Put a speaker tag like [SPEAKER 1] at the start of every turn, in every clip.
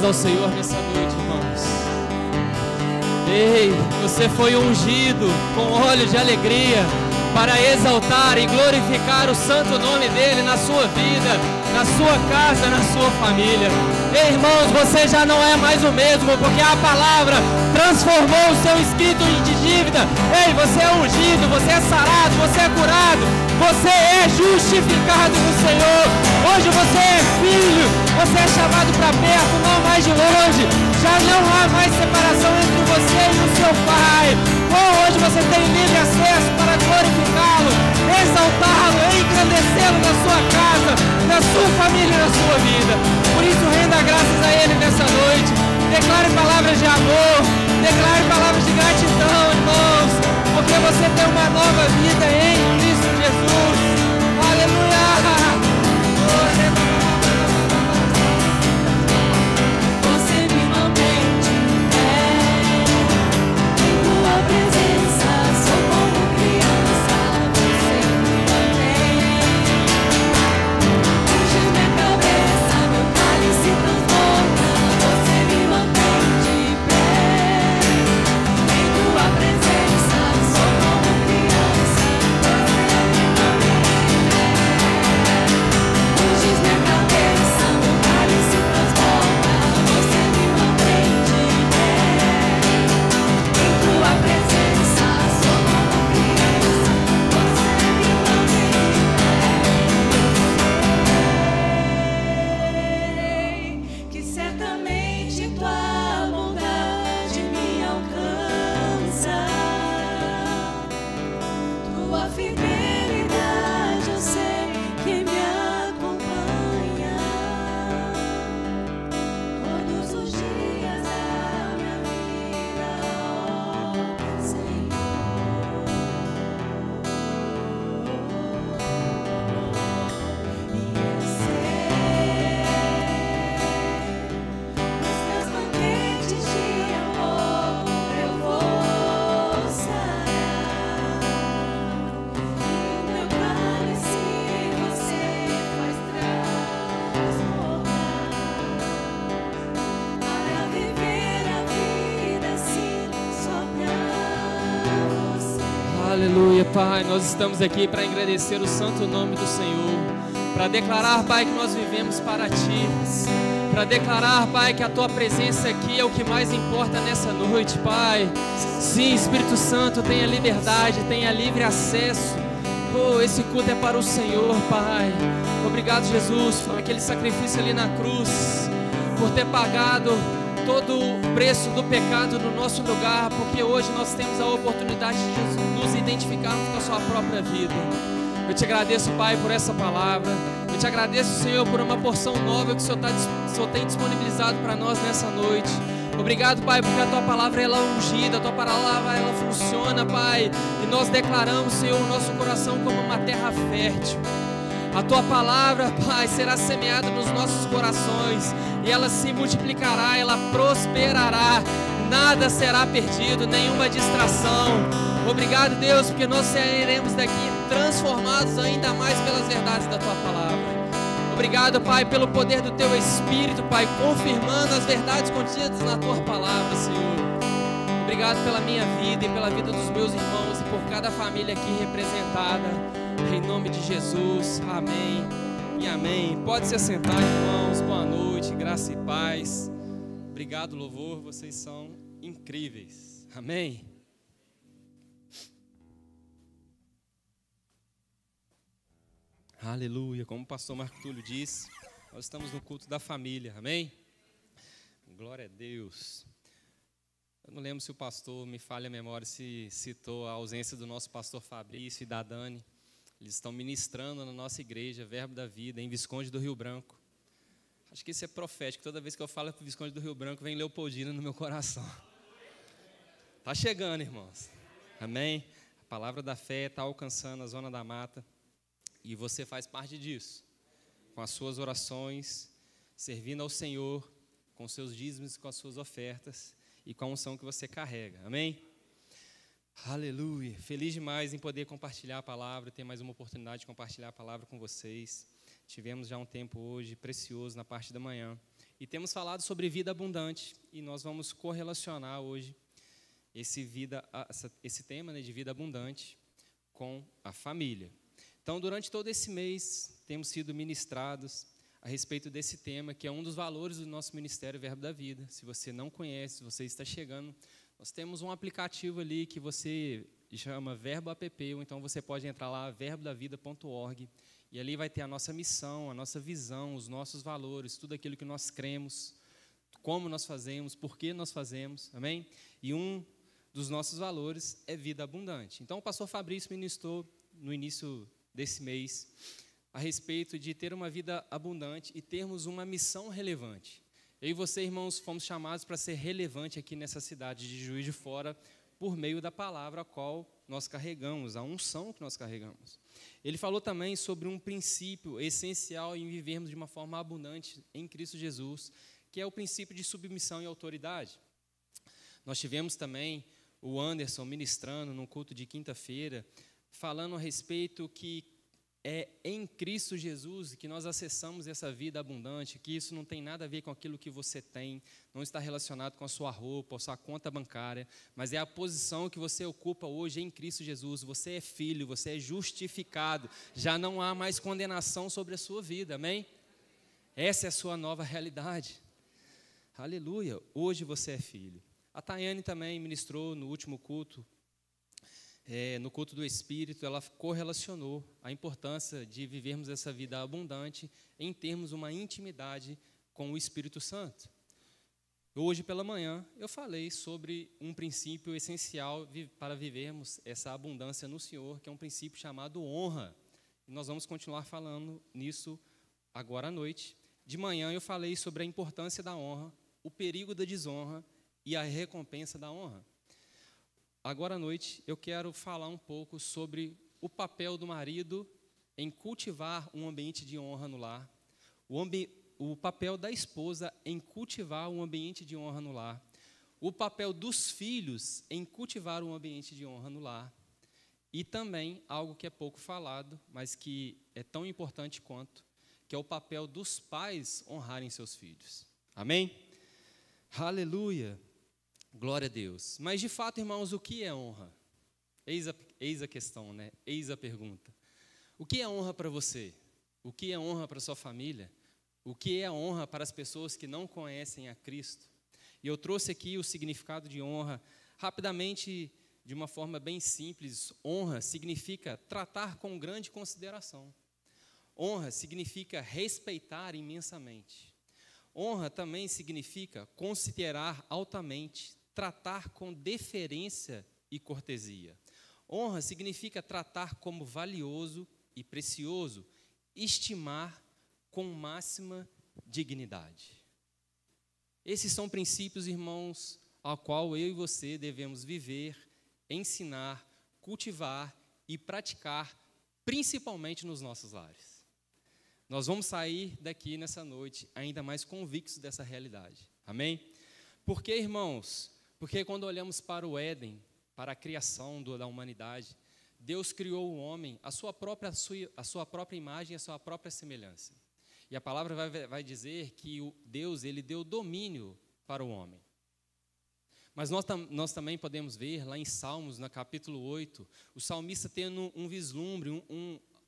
[SPEAKER 1] ao Senhor nessa noite, irmãos. Ei, você foi ungido com óleo de alegria para exaltar e glorificar o santo nome dEle na sua vida, na sua casa, na sua família. Ei, irmãos, você já não é mais o mesmo, porque a palavra transformou o seu escrito de dívida. Ei, você é ungido, você é sarado, você é curado, você é justificado no Senhor. Hoje você é filho, você é chamado para perto, não mais de longe. Já não há mais separação entre você e o seu Pai. Hoje você tem livre acesso para glorificá-lo, exaltá-lo, engrandecê-lo na sua casa, na sua família e na sua vida. Por isso, renda graças a Ele nessa noite. Declare palavras de amor, declare palavras de gratidão, irmãos, porque você tem uma nova vida em Cristo Jesus. Aleluia! Pai, nós estamos aqui para agradecer o santo nome do Senhor, para declarar, Pai, que nós vivemos para Ti, para declarar, Pai, que a Tua presença aqui é o que mais importa nessa noite, Pai. Sim, Espírito Santo, tenha liberdade, tenha livre acesso. Oh, esse culto é para o Senhor, Pai. Obrigado, Jesus, por aquele sacrifício ali na cruz, por ter pagado todo o preço do pecado no nosso lugar, porque hoje nós temos a oportunidade de nos identificarmos com a sua própria vida. Eu te agradeço, Pai, por essa palavra. Eu te agradeço, Senhor, por uma porção nova que o Senhor tem disponibilizado para nós nessa noite. Obrigado, Pai, porque a Tua palavra ela é ungida, a Tua palavra ela funciona, Pai, e nós declaramos, Senhor, o nosso coração como uma terra fértil. A Tua palavra, Pai, será semeada nos nossos corações e ela se multiplicará, ela prosperará, nada será perdido, nenhuma distração. Obrigado, Deus, porque nós sairemos daqui transformados ainda mais pelas verdades da Tua palavra. Obrigado, Pai, pelo poder do Teu Espírito, Pai, confirmando as verdades contidas na Tua palavra, Senhor. Obrigado pela minha vida e pela vida dos meus irmãos e por cada família aqui representada. Em nome de Jesus, amém e amém. Pode se assentar, irmãos. Boa noite, graça e paz. Obrigado, louvor, vocês são incríveis. Amém. Aleluia. Como o pastor Marco Túlio disse, nós estamos no culto da família. Amém? Glória a Deus. Eu não lembro se o pastor, me falha a memória, se citou a ausência do nosso pastor Fabrício e da Dani. Eles estão ministrando na nossa igreja, Verbo da Vida, em Visconde do Rio Branco. Acho que isso é profético. Toda vez que eu falo para o Visconde do Rio Branco, vem Leopoldina no meu coração. Está chegando, irmãos. Amém? A palavra da fé está alcançando a Zona da Mata. E você faz parte disso. Com as suas orações, servindo ao Senhor, com os seus dízimos e com as suas ofertas. E com a unção que você carrega. Amém? Aleluia, feliz demais em poder compartilhar a palavra, ter mais uma oportunidade de compartilhar a palavra com vocês. Tivemos já um tempo hoje precioso na parte da manhã E temos falado sobre vida abundante, e nós vamos correlacionar hoje esse tema, né, de vida abundante com a família. Então, durante todo esse mês, temos sido ministrados a respeito desse tema, que é um dos valores do nosso Ministério Verbo da Vida. Se você não conhece, se você está chegando, nós temos um aplicativo ali que você chama Verbo App, ou então você pode entrar lá, verbodavida.org, e ali vai ter a nossa missão, a nossa visão, os nossos valores, tudo aquilo que nós cremos, como nós fazemos, por que nós fazemos, amém? E um dos nossos valores é vida abundante. Então, o pastor Fabrício ministrou no início desse mês a respeito de ter uma vida abundante e termos uma missão relevante. Eu e você, irmãos, fomos chamados para ser relevante aqui nessa cidade de Juiz de Fora por meio da palavra a qual nós carregamos, a unção que nós carregamos. Ele falou também sobre um princípio essencial em vivermos de uma forma abundante em Cristo Jesus, que é o princípio de submissão e autoridade. Nós tivemos também o Anderson ministrando no culto de quinta-feira, falando a respeito que é em Cristo Jesus que nós acessamos essa vida abundante, que isso não tem nada a ver com aquilo que você tem, não está relacionado com a sua roupa, a sua conta bancária, mas é a posição que você ocupa hoje em Cristo Jesus. Você é filho, você é justificado, já não há mais condenação sobre a sua vida, amém? Essa é a sua nova realidade. Aleluia, hoje você é filho. A Tayane também ministrou no último culto, no culto do Espírito, ela correlacionou a importância de vivermos essa vida abundante em termos uma intimidade com o Espírito Santo. Hoje pela manhã eu falei sobre um princípio essencial para vivermos essa abundância no Senhor, que é um princípio chamado honra. E nós vamos continuar falando nisso agora à noite. De manhã eu falei sobre a importância da honra, o perigo da desonra e a recompensa da honra. Agora à noite eu quero falar um pouco sobre o papel do marido em cultivar um ambiente de honra no lar, o papel da esposa em cultivar um ambiente de honra no lar, o papel dos filhos em cultivar um ambiente de honra no lar, e também algo que é pouco falado, mas que é tão importante quanto, que é o papel dos pais honrarem seus filhos. Amém? Aleluia! Glória a Deus. Mas, de fato, irmãos, o que é honra? Eis a questão, né? Eis a pergunta. O que é honra para você? O que é honra para sua família? O que é honra para as pessoas que não conhecem a Cristo? E eu trouxe aqui o significado de honra, rapidamente, de uma forma bem simples. Honra significa tratar com grande consideração. Honra significa respeitar imensamente. Honra também significa considerar altamente, tratar com deferência e cortesia. Honra significa tratar como valioso e precioso, estimar com máxima dignidade. Esses são princípios, irmãos, ao qual eu e você devemos viver, ensinar, cultivar e praticar, principalmente nos nossos lares. Nós vamos sair daqui nessa noite ainda mais convictos dessa realidade. Amém? Por que, irmãos? Porque quando olhamos para o Éden, para a criação da humanidade, Deus criou o homem a sua própria imagem e a sua própria semelhança. E a palavra vai dizer que Deus ele deu domínio para o homem. Mas nós também podemos ver lá em Salmos, no capítulo 8, o salmista tendo um vislumbre,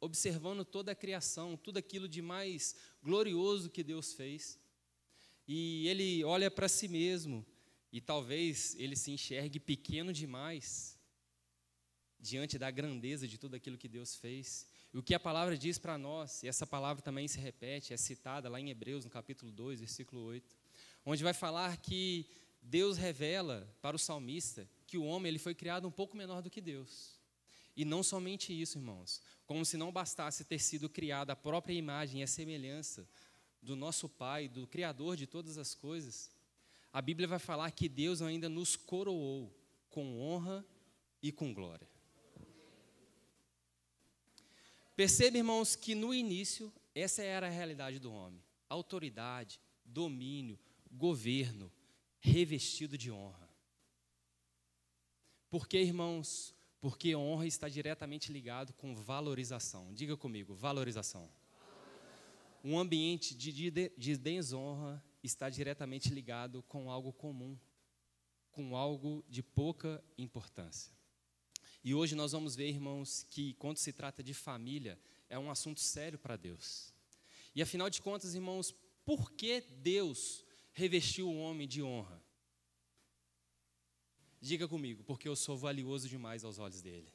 [SPEAKER 1] observando toda a criação, tudo aquilo de mais glorioso que Deus fez. E ele olha para si mesmo, e talvez ele se enxergue pequeno demais diante da grandeza de tudo aquilo que Deus fez. E o que a palavra diz para nós, e essa palavra também se repete, é citada lá em Hebreus, no capítulo 2, versículo 8, onde vai falar que Deus revela para o salmista que o homem ele foi criado um pouco menor do que Deus. E não somente isso, irmãos, como se não bastasse ter sido criada a própria imagem e a semelhança do nosso Pai, do Criador de todas as coisas, a Bíblia vai falar que Deus ainda nos coroou com honra e com glória. Perceba, irmãos, que no início, essa era a realidade do homem. Autoridade, domínio, governo, revestido de honra. Por que, irmãos? Porque honra está diretamente ligado com valorização. Diga comigo, valorização. Um ambiente de desonra está diretamente ligado com algo comum, com algo de pouca importância. E hoje nós vamos ver, irmãos, que quando se trata de família, é um assunto sério para Deus. E afinal de contas, irmãos, por que Deus revestiu o homem de honra? Diga comigo, porque eu sou valioso demais aos olhos dele.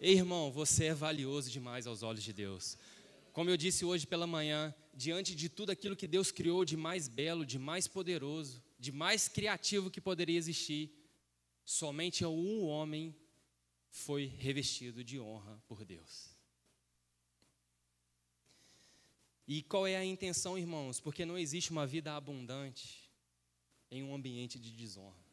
[SPEAKER 1] Ei, irmão, você é valioso demais aos olhos de Deus. Como eu disse hoje pela manhã, diante de tudo aquilo que Deus criou de mais belo, de mais poderoso, de mais criativo que poderia existir, somente um homem foi revestido de honra por Deus. E qual é a intenção, irmãos? Porque não existe uma vida abundante em um ambiente de desonra.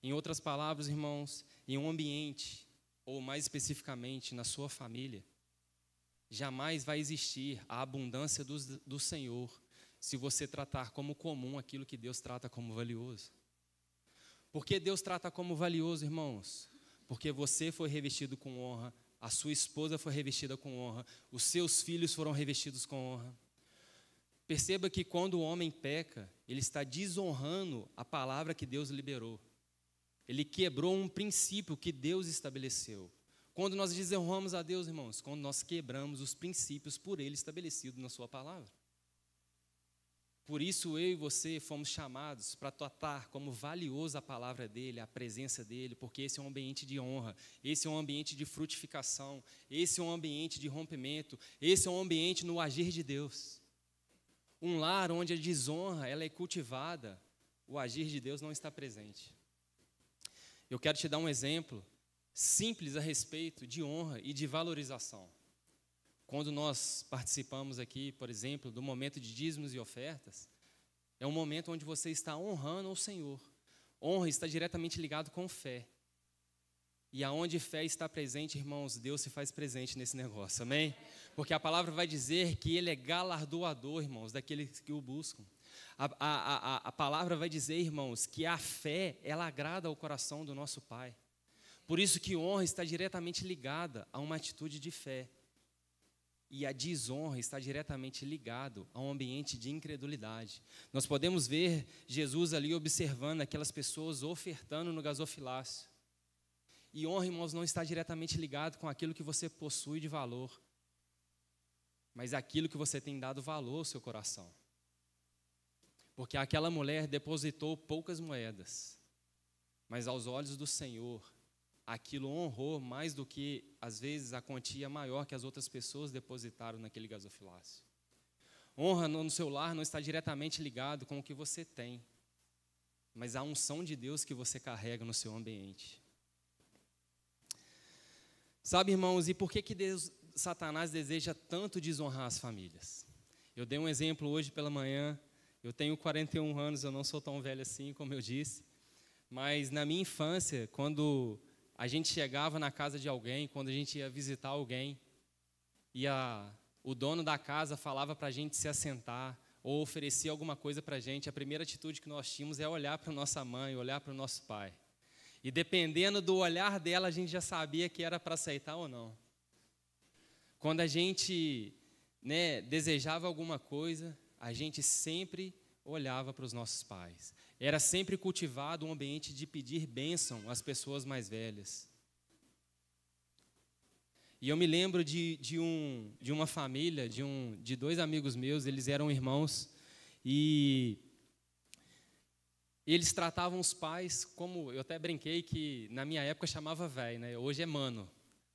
[SPEAKER 1] Em outras palavras, irmãos, em um ambiente, ou mais especificamente na sua família, jamais vai existir a abundância do Senhor se você tratar como comum aquilo que Deus trata como valioso. Por que Deus trata como valioso, irmãos? Porque você foi revestido com honra, a sua esposa foi revestida com honra, os seus filhos foram revestidos com honra. Perceba que quando o homem peca, ele está desonrando a palavra que Deus liberou. Ele quebrou um princípio que Deus estabeleceu. Quando nós desonramos a Deus, irmãos, quando nós quebramos os princípios por Ele estabelecidos na sua palavra. Por isso eu e você fomos chamados para tratar como valiosa a palavra dEle, a presença dEle, porque esse é um ambiente de honra, esse é um ambiente de frutificação, esse é um ambiente de rompimento, esse é um ambiente no agir de Deus. Um lar onde a desonra ela é cultivada, o agir de Deus não está presente. Eu quero te dar um exemplo simples a respeito de honra e de valorização. Quando nós participamos aqui, por exemplo, do momento de dízimos e ofertas, é um momento onde você está honrando o Senhor. Honra está diretamente ligado com fé. E aonde fé está presente, irmãos, Deus se faz presente nesse negócio, amém? Porque a palavra vai dizer que Ele é galardoador, irmãos, daqueles que o buscam. A palavra vai dizer, irmãos, que a fé, ela agrada ao coração do nosso Pai. Por isso que honra está diretamente ligada a uma atitude de fé. E a desonra está diretamente ligado a um ambiente de incredulidade. Nós podemos ver Jesus ali observando aquelas pessoas ofertando no gasofilácio. E honra, irmãos, não está diretamente ligado com aquilo que você possui de valor, mas aquilo que você tem dado valor ao seu coração. Porque aquela mulher depositou poucas moedas, mas aos olhos do Senhor, aquilo honrou mais do que, às vezes, a quantia maior que as outras pessoas depositaram naquele gasofilácio. Honra no seu lar não está diretamente ligado com o que você tem, mas a unção de Deus que você carrega no seu ambiente. Sabe, irmãos, e por que Satanás deseja tanto desonrar as famílias? Eu dei um exemplo hoje pela manhã. Eu tenho 41 anos, eu não sou tão velho assim, como eu disse, mas na minha infância, quando a gente chegava na casa de alguém, quando a gente ia visitar alguém, e o dono da casa falava para a gente se assentar, ou oferecia alguma coisa para a gente, a primeira atitude que nós tínhamos é olhar para a nossa mãe, olhar para o nosso pai. E dependendo do olhar dela, a gente já sabia que era para aceitar ou não. Quando a gente desejava alguma coisa, a gente sempre olhava para os nossos pais. Era sempre cultivado um ambiente de pedir bênção às pessoas mais velhas. E eu me lembro de uma família, de dois amigos meus, eles eram irmãos, e eles tratavam os pais como, eu até brinquei que na minha época chamava velho, né? Hoje é mano.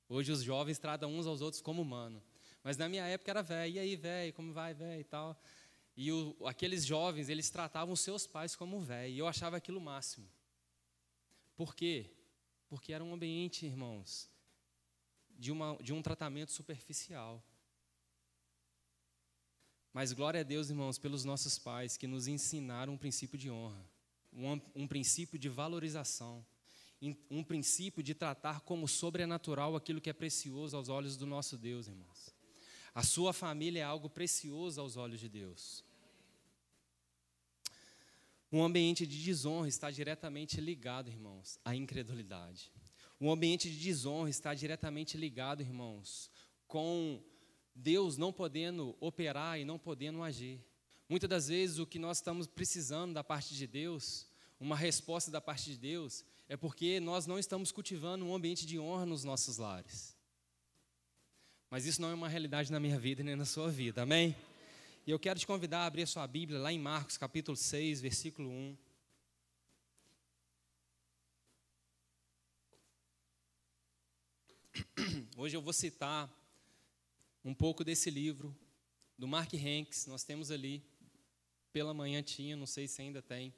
[SPEAKER 1] Hoje os jovens tratam uns aos outros como mano. Mas na minha época era velho. E aí, velho, como vai, velho, e tal. E aqueles jovens, eles tratavam os seus pais como velho. E eu achava aquilo o máximo. Por quê? Porque era um ambiente, irmãos, de um tratamento superficial. Mas glória a Deus, irmãos, pelos nossos pais que nos ensinaram um princípio de honra, um princípio de valorização, um princípio de tratar como sobrenatural aquilo que é precioso aos olhos do nosso Deus, irmãos. A sua família é algo precioso aos olhos de Deus. Um ambiente de desonra está diretamente ligado, irmãos, à incredulidade. Um ambiente de desonra está diretamente ligado, irmãos, com Deus não podendo operar e não podendo agir. Muitas das vezes o que nós estamos precisando da parte de Deus, uma resposta da parte de Deus, é porque nós não estamos cultivando um ambiente de honra nos nossos lares. Mas isso não é uma realidade na minha vida nem na sua vida, amém? E eu quero te convidar a abrir a sua Bíblia lá em Marcos capítulo 6, versículo 1. Hoje eu vou citar um pouco desse livro, do Mark Hanks. Nós temos ali, pela manhã tinha, não sei se ainda tem,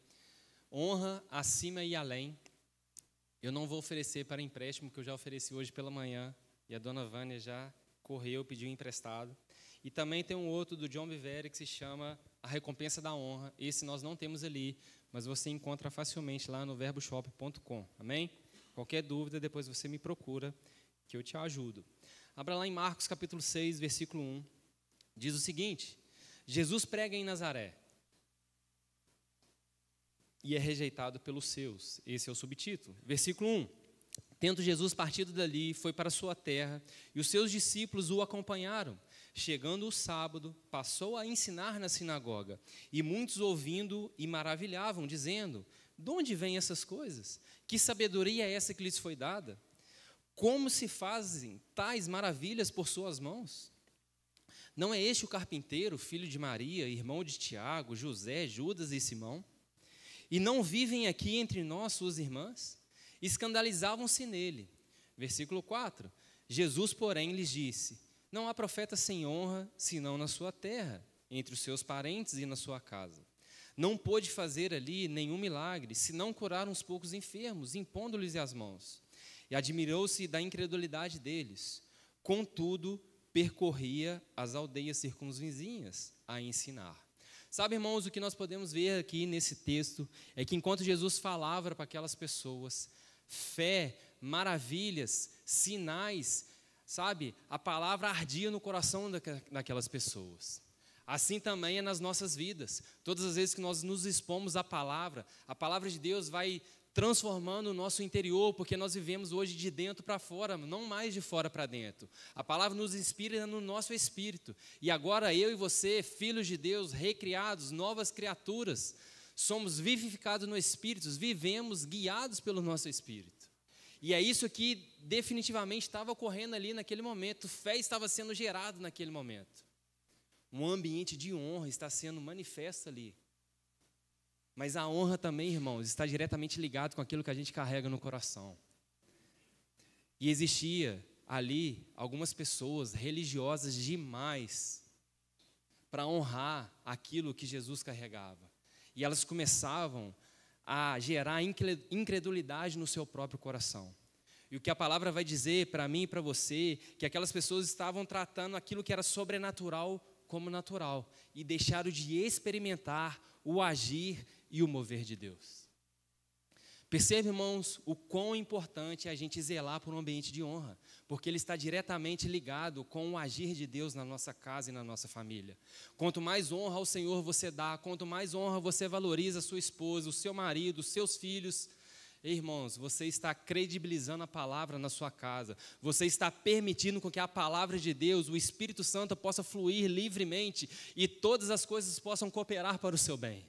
[SPEAKER 1] Honra Acima e Além. Eu não vou oferecer para empréstimo, que eu já ofereci hoje pela manhã, e a dona Vânia já correu, pediu emprestado. E também tem um outro do John Bevere que se chama A Recompensa da Honra. Esse nós não temos ali, mas você encontra facilmente lá no verboshop.com, amém? Qualquer dúvida, depois você me procura, que eu te ajudo. Abra lá em Marcos capítulo 6, versículo 1. Diz o seguinte: Jesus prega em Nazaré e é rejeitado pelos seus. Esse é o subtítulo. Versículo 1. Tendo Jesus partido dali, foi para sua terra, e os seus discípulos o acompanharam. Chegando o sábado, passou a ensinar na sinagoga, e muitos ouvindo e maravilhavam, dizendo: de onde vêm essas coisas? Que sabedoria é essa que lhes foi dada? Como se fazem tais maravilhas por suas mãos? Não é este o carpinteiro, filho de Maria, irmão de Tiago, José, Judas e Simão? E não vivem aqui entre nós suas irmãs? Escandalizavam-se nele. Versículo 4. Jesus, porém, lhes disse: não há profeta sem honra, senão na sua terra, entre os seus parentes e na sua casa. Não pôde fazer ali nenhum milagre, senão curar uns poucos enfermos, impondo-lhes as mãos. E admirou-se da incredulidade deles. Contudo, percorria as aldeias circunvizinhas a ensinar. Sabe, irmãos, o que nós podemos ver aqui nesse texto é que enquanto Jesus falava para aquelas pessoas, fé, maravilhas, sinais, sabe, a palavra ardia no coração daquelas pessoas. Assim também é nas nossas vidas. Todas as vezes que nós nos expomos à palavra, a palavra de Deus vai transformando o nosso interior, porque nós vivemos hoje de dentro para fora, não mais de fora para dentro. A palavra nos inspira no nosso espírito. E agora eu e você, filhos de Deus, recriados, novas criaturas, somos vivificados no espírito, vivemos guiados pelo nosso espírito. E é isso que definitivamente estava ocorrendo ali naquele momento. Fé estava sendo gerada naquele momento. Um ambiente de honra está sendo manifesto ali. Mas a honra também, irmãos, está diretamente ligado com aquilo que a gente carrega no coração. E existia ali algumas pessoas religiosas demais para honrar aquilo que Jesus carregava. E elas começavam a gerar incredulidade no seu próprio coração. E o que a palavra vai dizer para mim e para você, que aquelas pessoas estavam tratando aquilo que era sobrenatural como natural, e deixaram de experimentar o agir e o mover de Deus. Percebe, irmãos, o quão importante é a gente zelar por um ambiente de honra, porque ele está diretamente ligado com o agir de Deus na nossa casa e na nossa família. Quanto mais honra ao Senhor você dá, quanto mais honra você valoriza a sua esposa, o seu marido, os seus filhos, irmãos, você está credibilizando a palavra na sua casa. Você está permitindo com que a palavra de Deus, o Espírito Santo, possa fluir livremente e todas as coisas possam cooperar para o seu bem.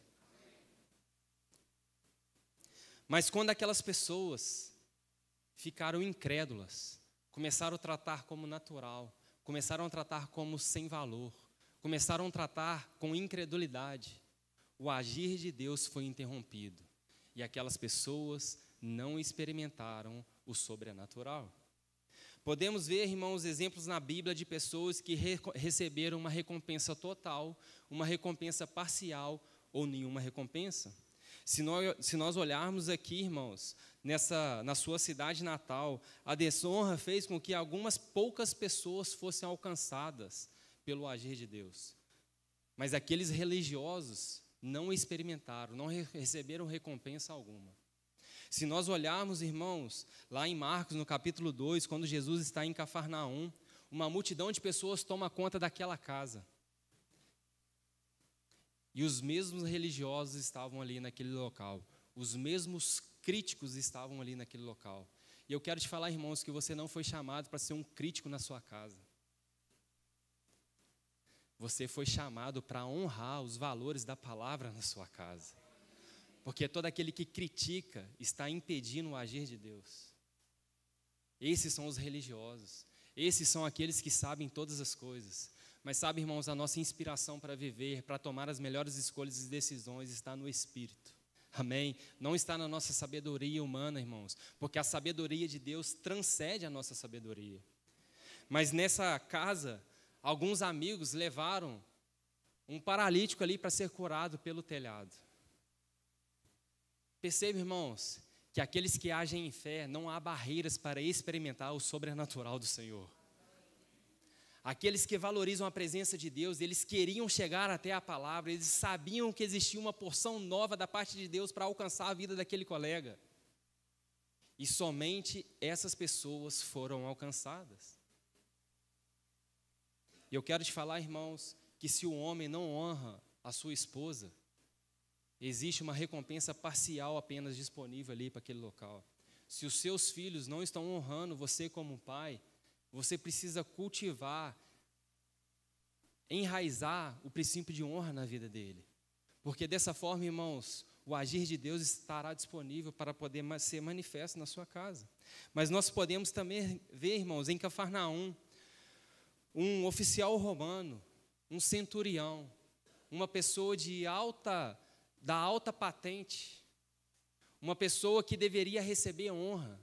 [SPEAKER 1] Mas quando aquelas pessoas ficaram incrédulas, começaram a tratar como natural, começaram a tratar como sem valor, começaram a tratar com incredulidade, o agir de Deus foi interrompido. E aquelas pessoas não experimentaram o sobrenatural. Podemos ver, irmãos, exemplos na Bíblia de pessoas que receberam uma recompensa total, uma recompensa parcial ou nenhuma recompensa. Se nós olharmos aqui, irmãos, na sua cidade natal, a desonra fez com que algumas poucas pessoas fossem alcançadas pelo agir de Deus. Mas aqueles religiosos não experimentaram, não receberam recompensa alguma. Se nós olharmos, irmãos, lá em Marcos, no capítulo 2, quando Jesus está em Cafarnaum, uma multidão de pessoas toma conta daquela casa. E os mesmos religiosos estavam ali naquele local. Os mesmos críticos estavam ali naquele local. E eu quero te falar, irmãos, que você não foi chamado para ser um crítico na sua casa. Você foi chamado para honrar os valores da palavra na sua casa. Porque todo aquele que critica está impedindo o agir de Deus. Esses são os religiosos. Esses são aqueles que sabem todas as coisas. Mas sabe, irmãos, a nossa inspiração para viver, para tomar as melhores escolhas e decisões está no Espírito. Amém? Não está na nossa sabedoria humana, irmãos. Porque a sabedoria de Deus transcende a nossa sabedoria. Mas nessa casa, alguns amigos levaram um paralítico ali para ser curado pelo telhado. Perceba, irmãos, que aqueles que agem em fé, não há barreiras para experimentar o sobrenatural do Senhor. Aqueles que valorizam a presença de Deus, eles queriam chegar até a palavra, eles sabiam que existia uma porção nova da parte de Deus para alcançar a vida daquele colega. E somente essas pessoas foram alcançadas. E eu quero te falar, irmãos, que se o homem não honra a sua esposa, existe uma recompensa parcial apenas disponível ali para aquele local. Se os seus filhos não estão honrando você como pai, você precisa cultivar, enraizar o princípio de honra na vida dele. Porque dessa forma, irmãos, o agir de Deus estará disponível para poder ser manifesto na sua casa. Mas nós podemos também ver, irmãos, em Cafarnaum, um oficial romano, um centurião, uma pessoa da alta patente, uma pessoa que deveria receber honra,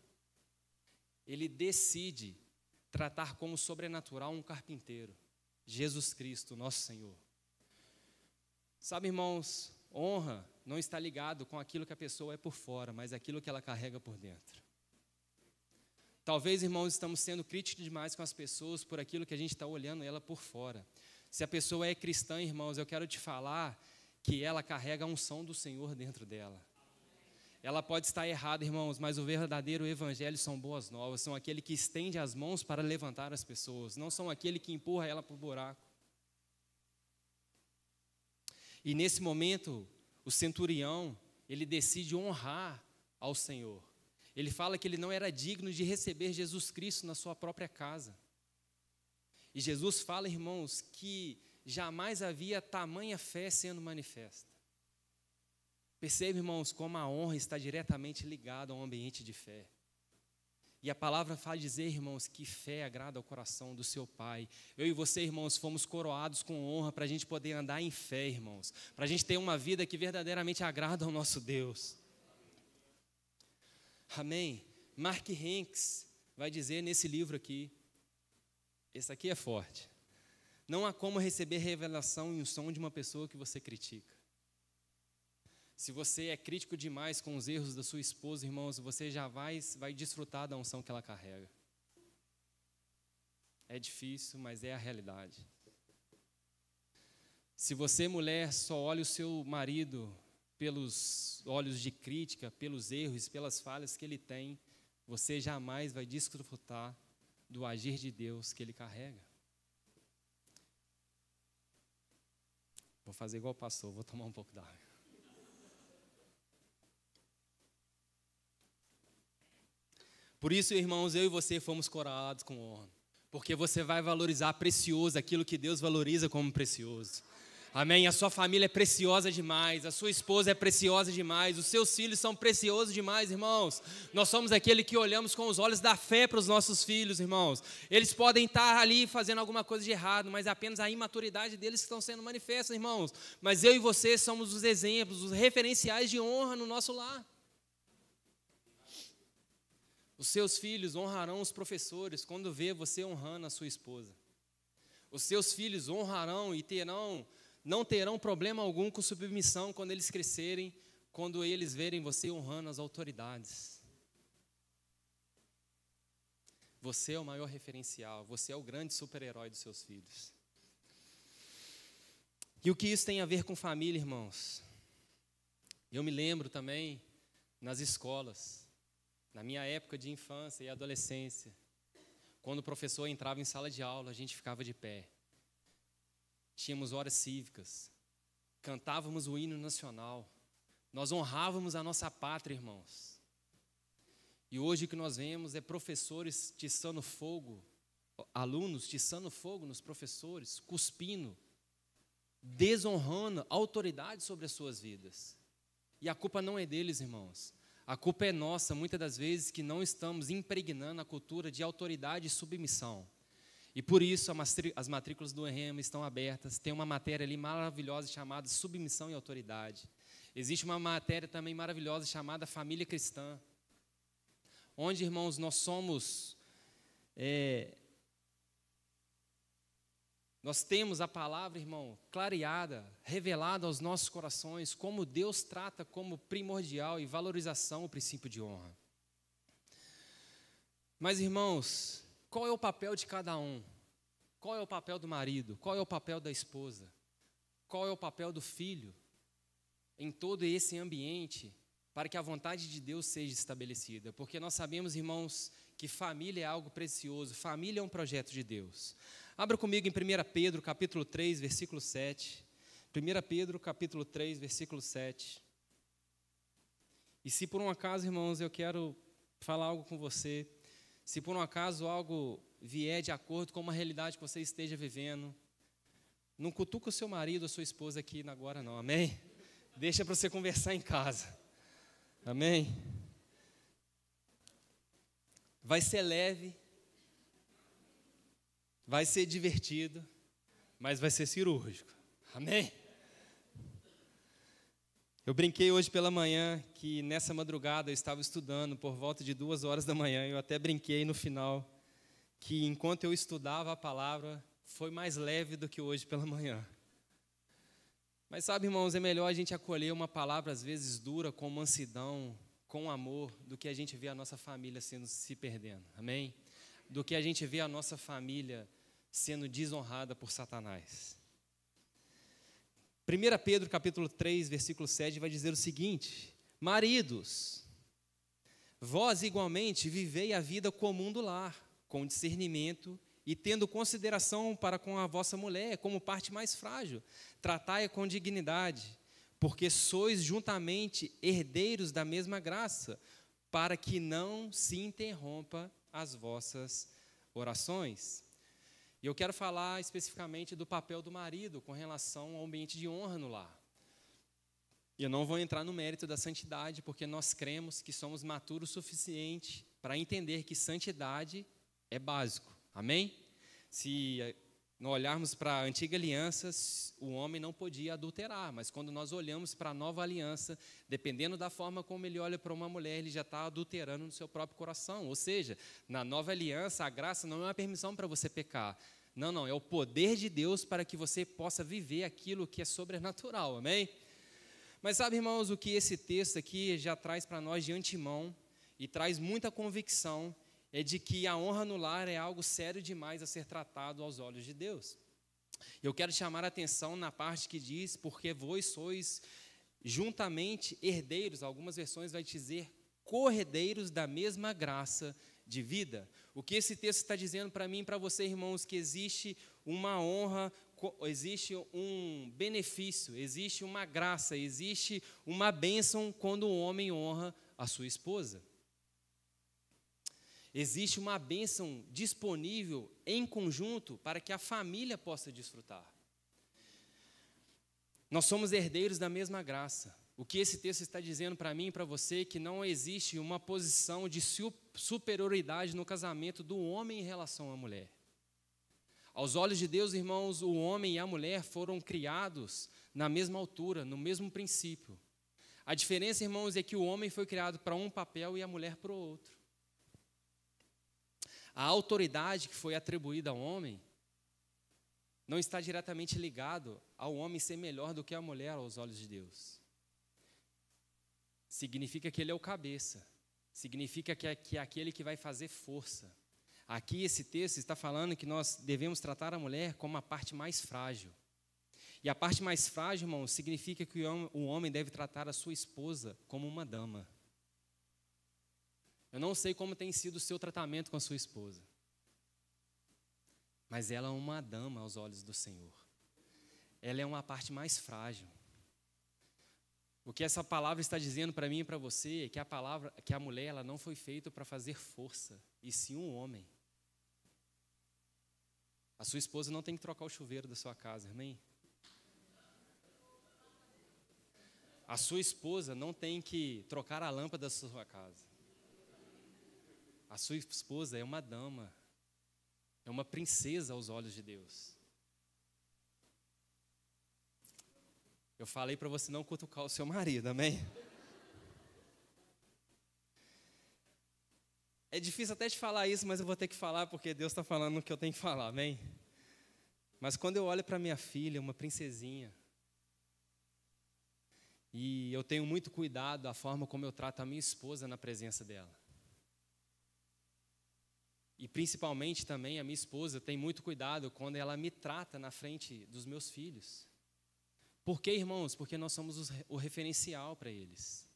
[SPEAKER 1] ele decide tratar como sobrenatural um carpinteiro, Jesus Cristo, nosso Senhor. Sabe, irmãos, honra não está ligado com aquilo que a pessoa é por fora, mas aquilo que ela carrega por dentro. Talvez, irmãos, estamos sendo críticos demais com as pessoas por aquilo que a gente está olhando ela por fora. Se a pessoa é cristã, irmãos, eu quero te falar que ela carrega a unção do Senhor dentro dela. Ela pode estar errada, irmãos, mas o verdadeiro evangelho são boas novas, são aquele que estende as mãos para levantar as pessoas, não são aquele que empurra ela para o buraco. E nesse momento, o centurião, ele decide honrar ao Senhor. Ele fala que ele não era digno de receber Jesus Cristo na sua própria casa. E Jesus fala, irmãos, que jamais havia tamanha fé sendo manifesta. Percebe, irmãos, como a honra está diretamente ligada a um ambiente de fé. E a palavra faz dizer, irmãos, que fé agrada ao coração do seu Pai. Eu e você, irmãos, fomos coroados com honra para a gente poder andar em fé, irmãos. Para a gente ter uma vida que verdadeiramente agrada ao nosso Deus. Amém? Mark Hanks vai dizer nesse livro aqui, esse aqui é forte. Não há como receber revelação e unção de uma pessoa que você critica. Se você é crítico demais com os erros da sua esposa, irmãos, você já vai desfrutar da unção que ela carrega. É difícil, mas é a realidade. Se você, mulher, só olha o seu marido pelos olhos de crítica, pelos erros, pelas falhas que ele tem, você jamais vai desfrutar do agir de Deus que ele carrega. Vou fazer igual o pastor, vou tomar um pouco d'água. Por isso, irmãos, eu e você fomos coroados com honra, porque você vai valorizar precioso aquilo que Deus valoriza como precioso. Amém? A sua família é preciosa demais, a sua esposa é preciosa demais, os seus filhos são preciosos demais, irmãos. Nós somos aquele que olhamos com os olhos da fé para os nossos filhos, irmãos. Eles podem estar ali fazendo alguma coisa de errado, mas é apenas a imaturidade deles que estão sendo manifesta, irmãos. Mas eu e você somos os exemplos, os referenciais de honra no nosso lar. Os seus filhos honrarão os professores quando vê você honrando a sua esposa. Os seus filhos honrarão e não terão problema algum com submissão quando eles crescerem, quando eles verem você honrando as autoridades. Você é o maior referencial, você é o grande super-herói dos seus filhos. E o que isso tem a ver com família, irmãos? Eu me lembro também nas escolas, na minha época de infância e adolescência, quando o professor entrava em sala de aula, a gente ficava de pé. Tínhamos horas cívicas, cantávamos o hino nacional, nós honrávamos a nossa pátria, irmãos. E hoje o que nós vemos é professores tiçando fogo, alunos tiçando fogo nos professores, cuspindo desonrando a autoridade sobre as suas vidas. E a culpa não é deles, irmãos. A culpa é nossa, muitas das vezes, que não estamos impregnando a cultura de autoridade e submissão. E por isso as matrículas do EREMA estão abertas. Tem uma matéria ali maravilhosa chamada Submissão e Autoridade. Existe uma matéria também maravilhosa chamada Família Cristã, onde, irmãos, nós somos... Nós temos a palavra, irmão, clareada, revelada aos nossos corações, como Deus trata como primordial e valorização o princípio de honra. Mas, irmãos, qual é o papel de cada um? Qual é o papel do marido? Qual é o papel da esposa? Qual é o papel do filho em todo esse ambiente para que a vontade de Deus seja estabelecida? Porque nós sabemos, irmãos, que família é algo precioso, família é um projeto de Deus. Abra comigo em 1 Pedro, capítulo 3, versículo 7. 1 Pedro, capítulo 3, versículo 7. E se por um acaso, irmãos, eu quero falar algo com você, se por um acaso algo vier de acordo com uma realidade que você esteja vivendo, não cutuca o seu marido ou sua esposa aqui agora não, amém? Deixa para você conversar em casa, amém? Vai ser leve, vai ser divertido, mas vai ser cirúrgico. Amém? Eu brinquei hoje pela manhã que nessa madrugada eu estava estudando por volta de 2 horas da manhã. Eu até brinquei no final que enquanto eu estudava a palavra foi mais leve do que hoje pela manhã. Mas sabe, irmãos, é melhor a gente acolher uma palavra às vezes dura com mansidão, com amor, do que a gente vê a nossa família se perdendo. Amém? Do que a gente vê a nossa família sendo desonrada por Satanás. 1 Pedro capítulo 3, versículo 7 vai dizer o seguinte: maridos, vós igualmente vivei a vida comum do lar, com discernimento e tendo consideração para com a vossa mulher como parte mais frágil, tratai-a com dignidade, porque sois juntamente herdeiros da mesma graça, para que não se interrompa as vossas orações. E eu quero falar especificamente do papel do marido com relação ao ambiente de honra no lar. E eu não vou entrar no mérito da santidade, porque nós cremos que somos maturos o suficiente para entender que santidade é básico. Amém? Se nós olharmos para a antiga aliança, o homem não podia adulterar, mas quando nós olhamos para a nova aliança, dependendo da forma como ele olha para uma mulher, ele já está adulterando no seu próprio coração. Ou seja, na nova aliança, a graça não é uma permissão para você pecar. Não, é o poder de Deus para que você possa viver aquilo que é sobrenatural, amém? Mas sabe, irmãos, o que esse texto aqui já traz para nós de antemão e traz muita convicção é de que a honra no lar é algo sério demais a ser tratado aos olhos de Deus. Eu quero chamar a atenção na parte que diz, porque vós sois juntamente herdeiros, algumas versões vai dizer co-herdeiros da mesma graça de vida. O que esse texto está dizendo para mim e para você, irmãos, que existe uma honra, existe um benefício, existe uma graça, existe uma bênção quando o homem honra a sua esposa. Existe uma bênção disponível em conjunto para que a família possa desfrutar. Nós somos herdeiros da mesma graça. O que esse texto está dizendo para mim e para você é que não existe uma posição de superioridade no casamento do homem em relação à mulher. Aos olhos de Deus, irmãos, o homem e a mulher foram criados na mesma altura, no mesmo princípio. A diferença, irmãos, é que o homem foi criado para um papel e a mulher para o outro. A autoridade que foi atribuída ao homem não está diretamente ligado ao homem ser melhor do que a mulher aos olhos de Deus. Significa que ele é o cabeça, significa que é aquele que vai fazer força. Aqui esse texto está falando que nós devemos tratar a mulher como a parte mais frágil. E a parte mais frágil, irmão, significa que o homem deve tratar a sua esposa como uma dama. Eu não sei como tem sido o seu tratamento com a sua esposa, mas ela é uma dama aos olhos do Senhor. Ela é uma parte mais frágil. O que essa palavra está dizendo para mim e para você é que a mulher ela não foi feita para fazer força, e sim um homem. A sua esposa não tem que trocar o chuveiro da sua casa, amém? A sua esposa não tem que trocar a lâmpada da sua casa. A sua esposa é uma dama, é uma princesa aos olhos de Deus. Eu falei para você não cutucar o seu marido, amém? É difícil até te falar isso, mas eu vou ter que falar porque Deus está falando o que eu tenho que falar, amém? Mas quando eu olho para minha filha, uma princesinha, e eu tenho muito cuidado da forma como eu trato a minha esposa na presença dela. E principalmente também a minha esposa tem muito cuidado quando ela me trata na frente dos meus filhos. Por quê, irmãos? Porque nós somos o referencial para eles.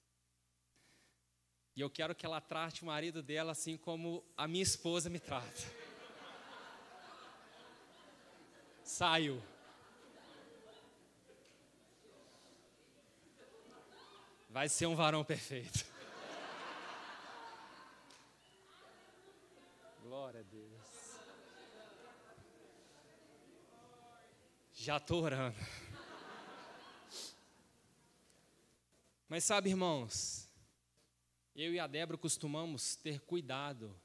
[SPEAKER 1] E eu quero que ela trate o marido dela assim como a minha esposa me trata. Saio. Vai ser um varão perfeito. Glória a Deus. Já estou orando. Mas sabe, irmãos, eu e a Débora costumamos ter cuidado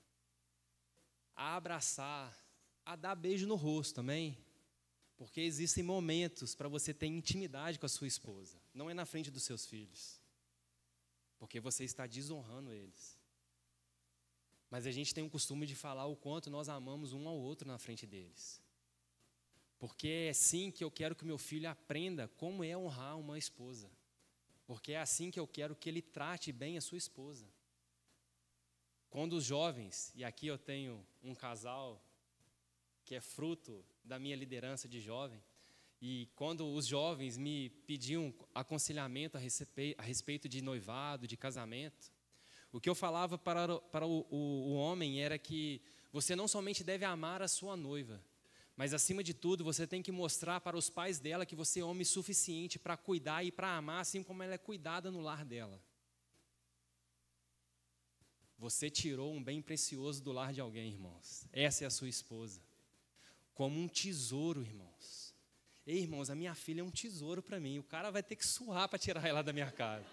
[SPEAKER 1] a abraçar, a dar beijo no rosto, amém? Porque existem momentos para você ter intimidade com a sua esposa. Não é na frente dos seus filhos. Porque você está desonrando eles. Mas a gente tem o costume de falar o quanto nós amamos um ao outro na frente deles. Porque é assim que eu quero que o meu filho aprenda como é honrar uma esposa. Porque é assim que eu quero que ele trate bem a sua esposa. Quando os jovens, e aqui eu tenho um casal que é fruto da minha liderança de jovem, e quando os jovens me pediam aconselhamento a respeito de noivado, de casamento, o que eu falava para o homem era que você não somente deve amar a sua noiva, mas acima de tudo você tem que mostrar para os pais dela que você é homem suficiente para cuidar e para amar assim como ela é cuidada no lar dela. Você tirou um bem precioso do lar de alguém, irmãos. Essa é a sua esposa. Como um tesouro, irmãos. Ei, irmãos, a minha filha é um tesouro para mim. O cara vai ter que suar para tirar ela da minha casa.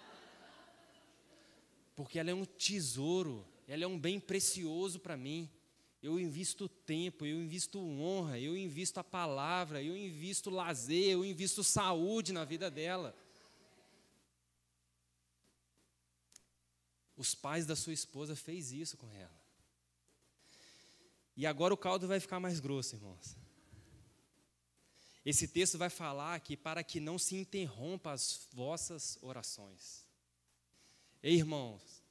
[SPEAKER 1] Porque ela é um tesouro, ela é um bem precioso para mim. Eu invisto tempo, eu invisto honra, eu invisto a palavra, eu invisto lazer, eu invisto saúde na vida dela. Os pais da sua esposa fez isso com ela. E agora o caldo vai ficar mais grosso, irmãos. Esse texto vai falar que para que não se interrompa as vossas orações. Ei, irmãos,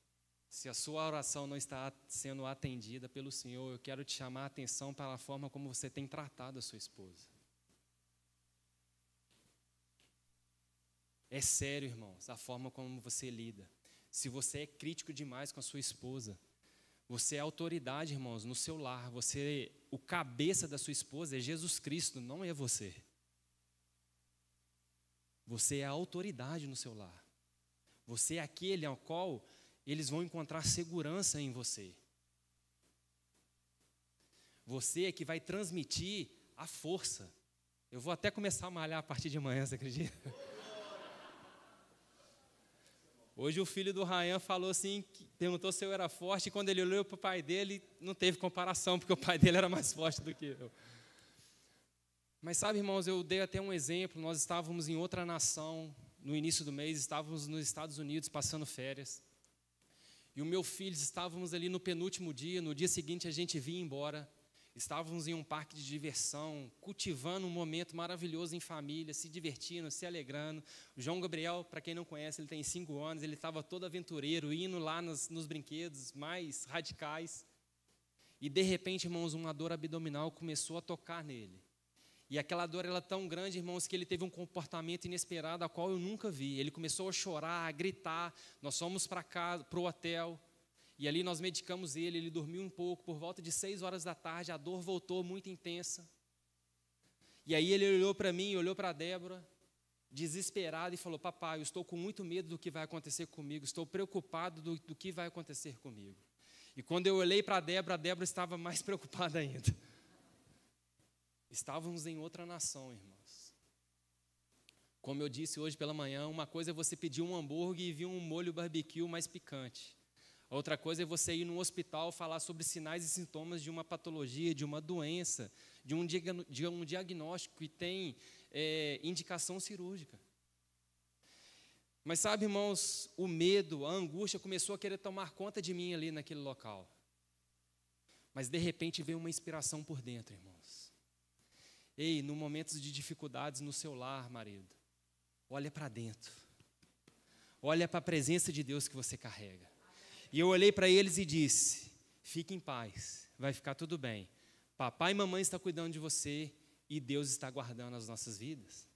[SPEAKER 1] se a sua oração não está sendo atendida pelo Senhor, eu quero te chamar a atenção para a forma como você tem tratado a sua esposa. É sério, irmãos, a forma como você lida. Se você é crítico demais com a sua esposa, você é autoridade, irmãos, no seu lar. O cabeça da sua esposa é Jesus Cristo, não é você. Você é a autoridade no seu lar. Você é aquele ao qual eles vão encontrar segurança em você. Você é que vai transmitir a força. Eu vou até começar a malhar a partir de amanhã, você acredita? Hoje o filho do Ryan falou assim, perguntou se eu era forte, e quando ele olhou para o pai dele, não teve comparação, porque o pai dele era mais forte do que eu. Mas sabe, irmãos, eu dei até um exemplo, nós estávamos em outra nação, no início do mês, estávamos nos Estados Unidos passando férias. E o meu filho, estávamos ali no penúltimo dia, no dia seguinte a gente vinha embora. Estávamos em um parque de diversão, cultivando um momento maravilhoso em família, se divertindo, se alegrando. O João Gabriel, para quem não conhece, ele tem 5 anos, ele estava todo aventureiro, indo lá nos brinquedos mais radicais. E de repente, irmãos, uma dor abdominal começou a tocar nele. E aquela dor era tão grande, irmãos, que ele teve um comportamento inesperado, a qual eu nunca vi. Ele começou a chorar, a gritar. Nós fomos para casa, para o hotel. E ali nós medicamos ele dormiu um pouco, por volta de 6 horas da tarde, a dor voltou muito intensa. E aí ele olhou para mim, olhou para a Débora, desesperado, e falou: papai, eu estou com muito medo do que vai acontecer comigo, estou preocupado do que vai acontecer comigo. E quando eu olhei para a Débora estava mais preocupada ainda. Estávamos em outra nação, irmãos. Como eu disse hoje pela manhã, uma coisa é você pedir um hambúrguer e vir um molho barbecue mais picante. Outra coisa é você ir num hospital falar sobre sinais e sintomas de uma patologia, de uma doença, de um diagnóstico que tem indicação cirúrgica. Mas sabe, irmãos, o medo, a angústia começou a querer tomar conta de mim ali naquele local. Mas de repente veio uma inspiração por dentro, irmãos. Ei, no momentos de dificuldades no seu lar, marido, olha para dentro. Olha para a presença de Deus que você carrega. E eu olhei para eles e disse: fique em paz, vai ficar tudo bem. Papai e mamãe estão cuidando de você e Deus está guardando as nossas vidas.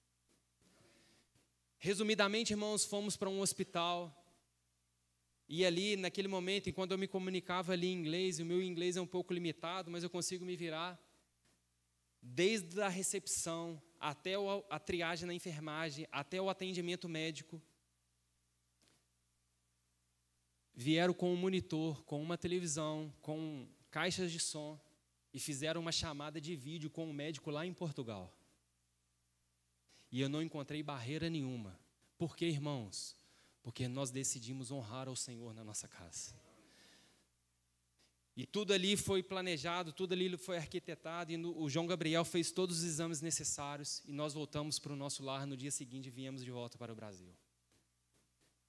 [SPEAKER 1] Resumidamente, irmãos, fomos para um hospital. E ali, naquele momento, enquanto eu me comunicava ali em inglês, o meu inglês é um pouco limitado, mas eu consigo me virar. Desde a recepção, até a triagem na enfermagem, até o atendimento médico. Vieram com um monitor, com uma televisão, com caixas de som e fizeram uma chamada de vídeo com um médico lá em Portugal. E eu não encontrei barreira nenhuma. Por quê, irmãos? Porque nós decidimos honrar ao Senhor na nossa casa. E tudo ali foi planejado, tudo ali foi arquitetado, e o João Gabriel fez todos os exames necessários, e nós voltamos para o nosso lar no dia seguinte e viemos de volta para o Brasil.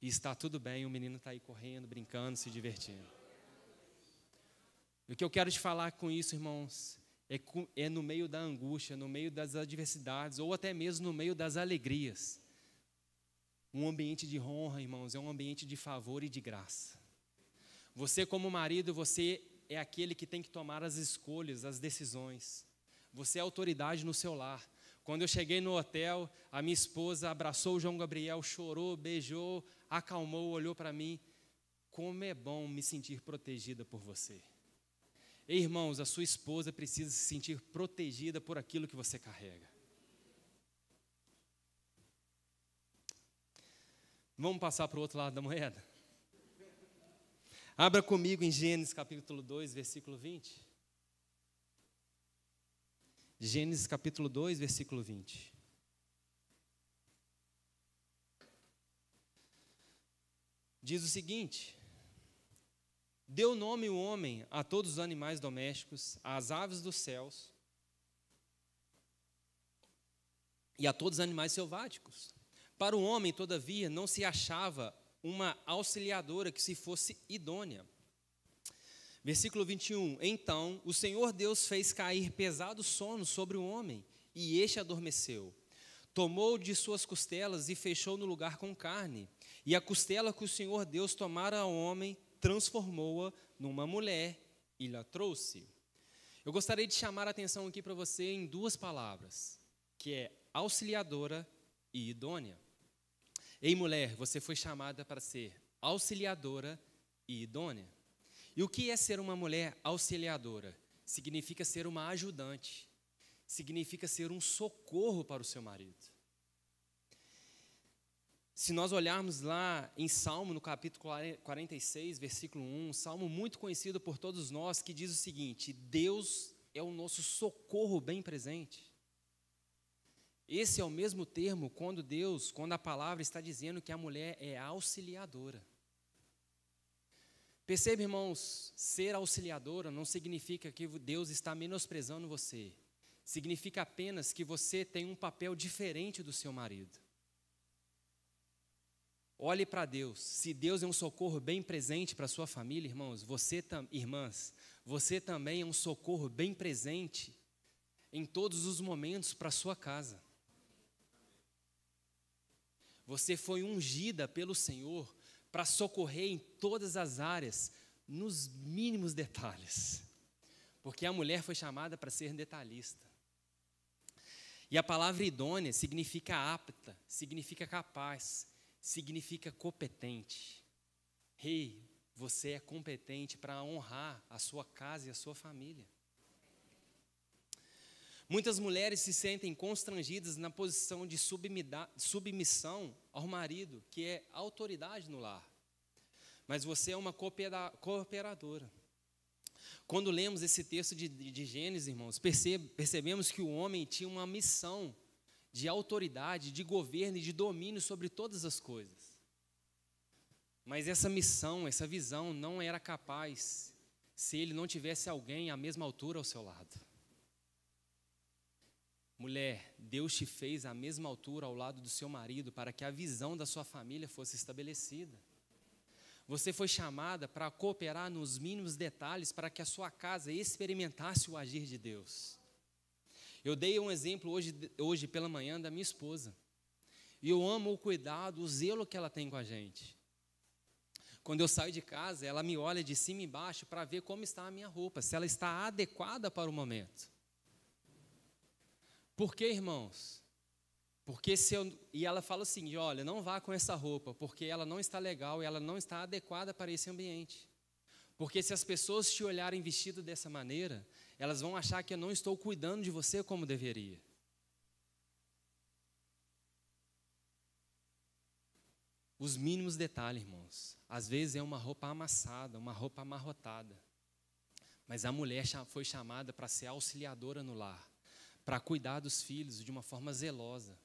[SPEAKER 1] E está tudo bem, o menino está aí correndo, brincando, se divertindo. E o que eu quero te falar com isso, irmãos, é no meio da angústia, no meio das adversidades, ou até mesmo no meio das alegrias. Um ambiente de honra, irmãos, é um ambiente de favor e de graça. Você como marido, você é aquele que tem que tomar as escolhas, as decisões. Você é autoridade no seu lar. Quando eu cheguei no hotel, a minha esposa abraçou o João Gabriel, chorou, beijou, acalmou, olhou para mim. Como é bom me sentir protegida por você. Ei, irmãos, a sua esposa precisa se sentir protegida por aquilo que você carrega. Vamos passar para o outro lado da moeda? Abra comigo em Gênesis capítulo 2, versículo 20. Gênesis capítulo 2, versículo 20. Diz o seguinte: deu nome o homem a todos os animais domésticos, às aves dos céus e a todos os animais selváticos. Para o homem, todavia, não se achava uma auxiliadora que se fosse idônea. Versículo 21. Então, o Senhor Deus fez cair pesado sono sobre o homem, e este adormeceu. Tomou de suas costelas e fechou no lugar com carne. E a costela que o Senhor Deus tomara ao homem, transformou-a numa mulher e lhe trouxe. Eu gostaria de chamar a atenção aqui para você em duas palavras, que é auxiliadora e idônea. Ei, mulher, você foi chamada para ser auxiliadora e idônea. E o que é ser uma mulher auxiliadora? Significa ser uma ajudante. Significa ser um socorro para o seu marido. Se nós olharmos lá em Salmo, no capítulo 46, versículo 1, um salmo muito conhecido por todos nós, que diz o seguinte: Deus é o nosso socorro bem presente. Esse é o mesmo termo quando a palavra está dizendo que a mulher é auxiliadora. Percebe, irmãos, ser auxiliadora não significa que Deus está menosprezando você. Significa apenas que você tem um papel diferente do seu marido. Olhe para Deus. Se Deus é um socorro bem presente para a sua família, irmãos, irmãs, você também é um socorro bem presente em todos os momentos para a sua casa. Você foi ungida pelo Senhor para socorrer em todas as áreas, nos mínimos detalhes. Porque a mulher foi chamada para ser detalhista. E a palavra idônea significa apta, significa capaz, significa competente. Ei, você é competente para honrar a sua casa e a sua família. Muitas mulheres se sentem constrangidas na posição de submissão ao marido, que é autoridade no lar. Mas você é uma cooperadora. Quando lemos esse texto de Gênesis, irmãos, percebemos que o homem tinha uma missão de autoridade, de governo e de domínio sobre todas as coisas. Mas essa missão, essa visão não era capaz se ele não tivesse alguém à mesma altura ao seu lado. Mulher, Deus te fez à mesma altura ao lado do seu marido para que a visão da sua família fosse estabelecida. Você foi chamada para cooperar nos mínimos detalhes para que a sua casa experimentasse o agir de Deus. Eu dei um exemplo hoje pela manhã da minha esposa. E eu amo o cuidado, o zelo que ela tem com a gente. Quando eu saio de casa, ela me olha de cima e embaixo para ver como está a minha roupa, se ela está adequada para o momento. Por quê, irmãos? Porque e ela fala o seguinte, olha, não vá com essa roupa, porque ela não está legal e ela não está adequada para esse ambiente. Porque se as pessoas te olharem vestido dessa maneira, elas vão achar que eu não estou cuidando de você como deveria. Os mínimos detalhes, irmãos. Às vezes é uma roupa amassada, uma roupa amarrotada. Mas a mulher foi chamada para ser auxiliadora no lar, para cuidar dos filhos de uma forma zelosa.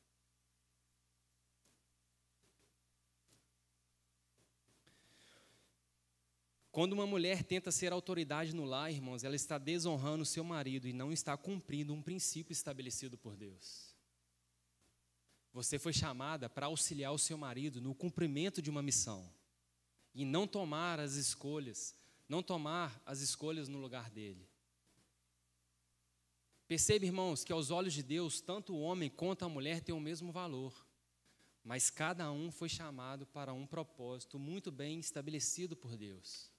[SPEAKER 1] Quando uma mulher tenta ser autoridade no lar, irmãos, ela está desonrando o seu marido e não está cumprindo um princípio estabelecido por Deus. Você foi chamada para auxiliar o seu marido no cumprimento de uma missão e não tomar as escolhas no lugar dele. Percebe, irmãos, que aos olhos de Deus, tanto o homem quanto a mulher têm o mesmo valor, mas cada um foi chamado para um propósito muito bem estabelecido por Deus.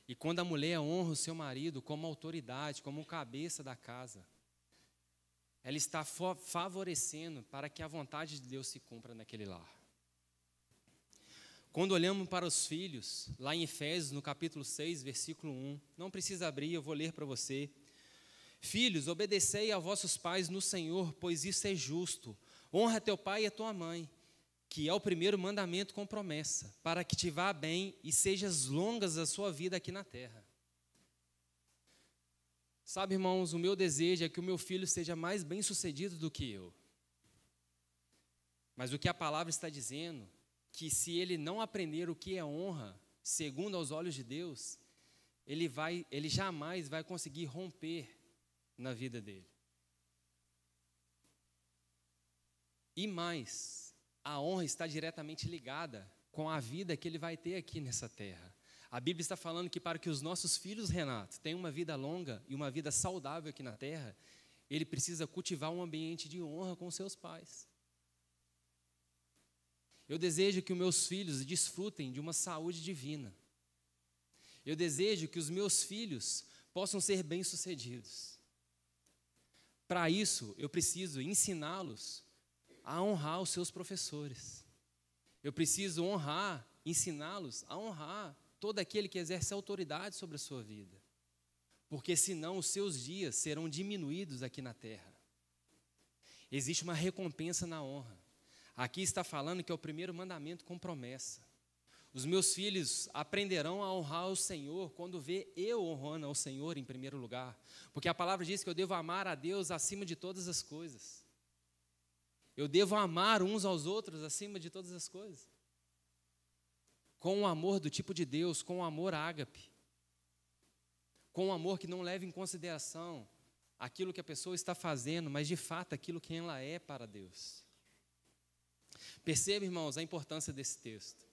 [SPEAKER 1] E quando a mulher honra o seu marido como autoridade, como cabeça da casa, ela está favorecendo para que a vontade de Deus se cumpra naquele lar. Quando olhamos para os filhos, lá em Efésios, no capítulo 6, versículo 1, não precisa abrir, eu vou ler para você. Filhos, obedecei a vossos pais no Senhor, pois isso é justo. Honra teu pai e a tua mãe, que é o primeiro mandamento com promessa, para que te vá bem e sejas longas a sua vida aqui na terra. Sabe, irmãos, o meu desejo é que o meu filho seja mais bem-sucedido do que eu. Mas o que a palavra está dizendo, que se ele não aprender o que é honra, segundo aos olhos de Deus, ele jamais vai conseguir romper na vida dele. E mais, a honra está diretamente ligada com a vida que ele vai ter aqui nessa terra. A Bíblia está falando que para que os nossos filhos, Renato, tenham uma vida longa e uma vida saudável aqui na terra, ele precisa cultivar um ambiente de honra com seus pais. Eu desejo que os meus filhos desfrutem de uma saúde divina. Eu desejo que os meus filhos possam ser bem-sucedidos. Para isso, eu preciso ensiná-los a honrar os seus professores. Eu preciso ensiná-los a honrar todo aquele que exerce autoridade sobre a sua vida. Porque senão os seus dias serão diminuídos aqui na terra. Existe uma recompensa na honra. Aqui está falando que é o primeiro mandamento com promessa. Os meus filhos aprenderão a honrar o Senhor quando vê eu honrando ao Senhor em primeiro lugar. Porque a palavra diz que eu devo amar a Deus acima de todas as coisas. Eu devo amar uns aos outros acima de todas as coisas. Com o amor do tipo de Deus, com o amor ágape. Com o amor que não leva em consideração aquilo que a pessoa está fazendo, mas de fato aquilo que ela é para Deus. Perceba, irmãos, a importância desse texto.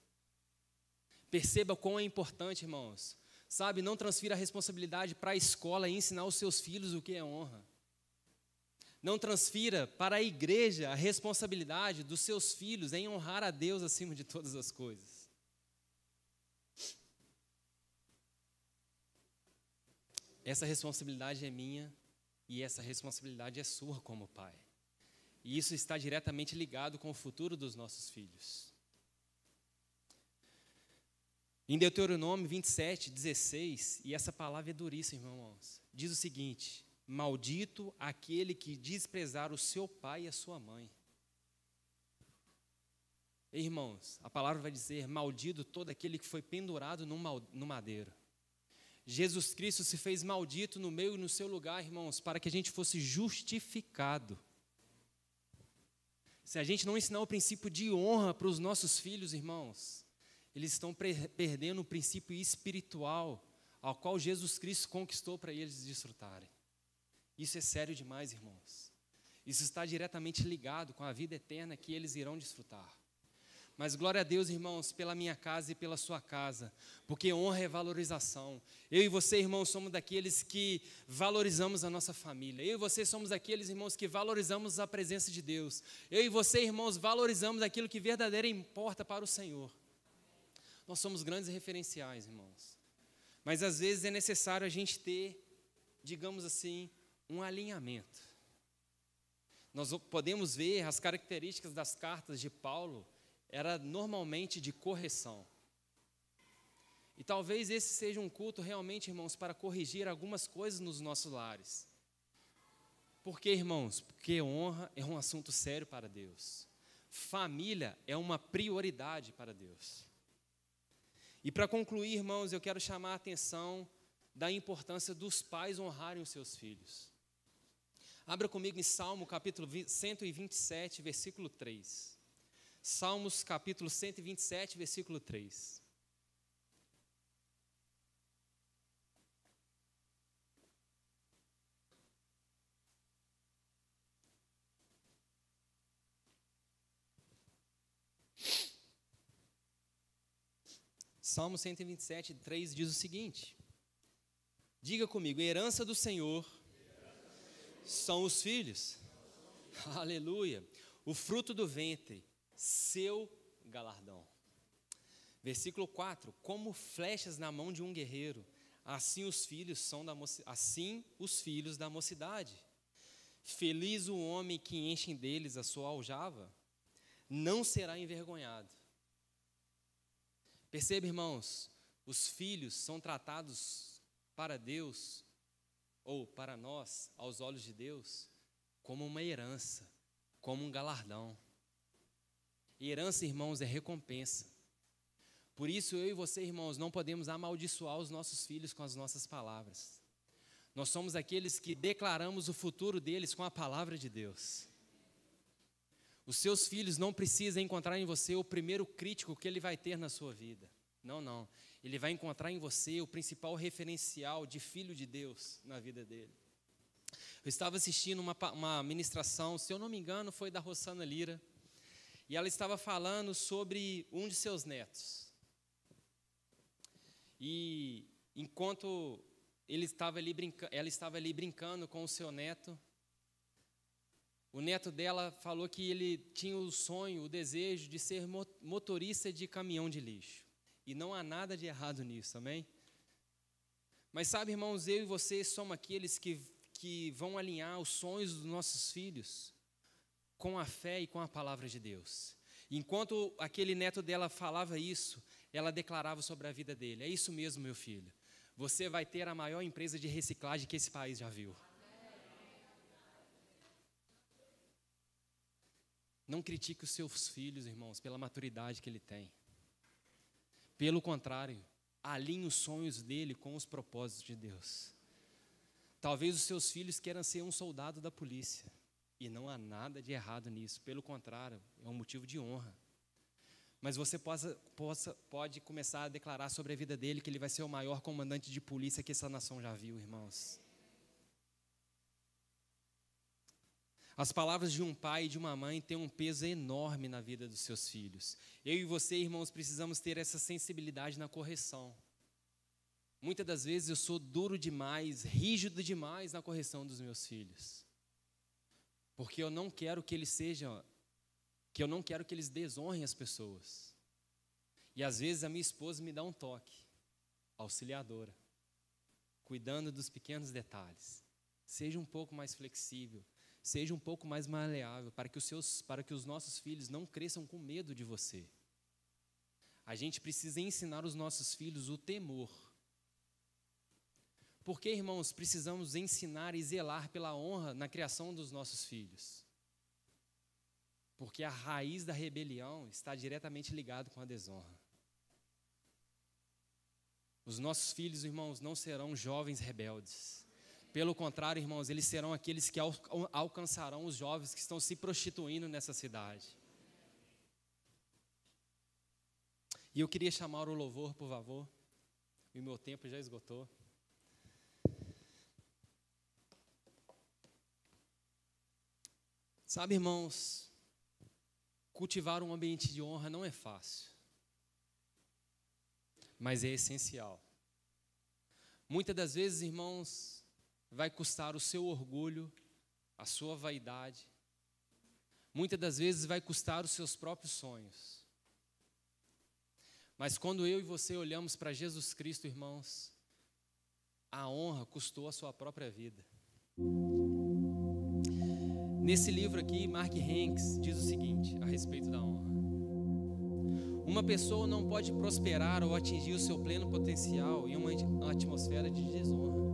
[SPEAKER 1] Perceba quão é importante, irmãos. Sabe, não transfira a responsabilidade para a escola e ensinar aos seus filhos o que é honra. Não transfira para a igreja a responsabilidade dos seus filhos em honrar a Deus acima de todas as coisas. Essa responsabilidade é minha e essa responsabilidade é sua como pai. E isso está diretamente ligado com o futuro dos nossos filhos. Em Deuteronômio 27, 16, e essa palavra é duríssima, irmãos, diz o seguinte: maldito aquele que desprezar o seu pai e a sua mãe. Irmãos, a palavra vai dizer: maldito todo aquele que foi pendurado no madeiro. Jesus Cristo se fez maldito no meio e no seu lugar, irmãos, para que a gente fosse justificado. Se a gente não ensinar o princípio de honra para os nossos filhos, irmãos, eles estão perdendo o princípio espiritual ao qual Jesus Cristo conquistou para eles desfrutarem. Isso é sério demais, irmãos. Isso está diretamente ligado com a vida eterna que eles irão desfrutar. Mas glória a Deus, irmãos, pela minha casa e pela sua casa, porque honra é valorização. Eu e você, irmãos, somos daqueles que valorizamos a nossa família. Eu e você somos daqueles, irmãos, que valorizamos a presença de Deus. Eu e você, irmãos, valorizamos aquilo que verdadeiramente importa para o Senhor. Nós somos grandes referenciais, irmãos. Mas às vezes é necessário a gente ter, digamos assim, um alinhamento. Nós podemos ver as características das cartas de Paulo, era normalmente de correção. E talvez esse seja um culto realmente, irmãos, para corrigir algumas coisas nos nossos lares. Por quê, irmãos? Porque honra é um assunto sério para Deus. Família é uma prioridade para Deus. E para concluir, irmãos, eu quero chamar a atenção da importância dos pais honrarem os seus filhos. Abra comigo em Salmo capítulo 127, versículo 3. Salmos capítulo 127, versículo 3. Salmo 127, 3 diz o seguinte: diga comigo, herança do Senhor são os filhos. Aleluia. O fruto do ventre, seu galardão. Versículo 4: como flechas na mão de um guerreiro, assim os filhos da mocidade. Feliz o homem que enche deles a sua aljava, não será envergonhado. Perceba, irmãos, os filhos são tratados para Deus, ou para nós, aos olhos de Deus, como uma herança, como um galardão. E herança, irmãos, é recompensa. Por isso, eu e você, irmãos, não podemos amaldiçoar os nossos filhos com as nossas palavras. Nós somos aqueles que declaramos o futuro deles com a palavra de Deus. Os seus filhos não precisam encontrar em você o primeiro crítico que ele vai ter na sua vida. Não, não. Ele vai encontrar em você o principal referencial de filho de Deus na vida dele. Eu estava assistindo uma ministração, se eu não me engano, foi da Rossana Lira, e ela estava falando sobre um de seus netos. E enquanto ela estava ali brincando com o seu neto, o neto dela falou que ele tinha o sonho, o desejo de ser motorista de caminhão de lixo. E não há nada de errado nisso, amém? Mas sabe, irmãos, eu e você somos aqueles que vão alinhar os sonhos dos nossos filhos com a fé e com a palavra de Deus. Enquanto aquele neto dela falava isso, ela declarava sobre a vida dele: é isso mesmo, meu filho, você vai ter a maior empresa de reciclagem que esse país já viu. Não critique os seus filhos, irmãos, pela maturidade que ele tem. Pelo contrário, alinhe os sonhos dele com os propósitos de Deus. Talvez os seus filhos queiram ser um soldado da polícia, e não há nada de errado nisso. Pelo contrário, é um motivo de honra. Mas você pode começar a declarar sobre a vida dele que ele vai ser o maior comandante de polícia que essa nação já viu, irmãos. As palavras de um pai e de uma mãe têm um peso enorme na vida dos seus filhos. Eu e você, irmãos, precisamos ter essa sensibilidade na correção. Muitas das vezes eu sou duro demais, rígido demais na correção dos meus filhos. Porque eu não quero que eles desonrem as pessoas. E às vezes a minha esposa me dá um toque, auxiliadora, cuidando dos pequenos detalhes. Seja um pouco mais flexível. Seja um pouco mais maleável para que os nossos filhos não cresçam com medo de você. A gente precisa ensinar os nossos filhos o temor. Porque, irmãos, precisamos ensinar e zelar pela honra na criação dos nossos filhos. Porque a raiz da rebelião está diretamente ligada com a desonra. Os nossos filhos, irmãos, não serão jovens rebeldes. Pelo contrário, irmãos, eles serão aqueles que alcançarão os jovens que estão se prostituindo nessa cidade. E eu queria chamar o louvor, por favor. E o meu tempo já esgotou. Sabe, irmãos, cultivar um ambiente de honra não é fácil, mas é essencial. Muitas das vezes, irmãos, vai custar o seu orgulho, a sua vaidade. Muitas das vezes vai custar os seus próprios sonhos. Mas quando eu e você olhamos para Jesus Cristo, irmãos, a honra custou a sua própria vida. Nesse livro aqui, Mark Hanks diz o seguinte a respeito da honra: uma pessoa não pode prosperar ou atingir o seu pleno potencial em uma atmosfera de desonra.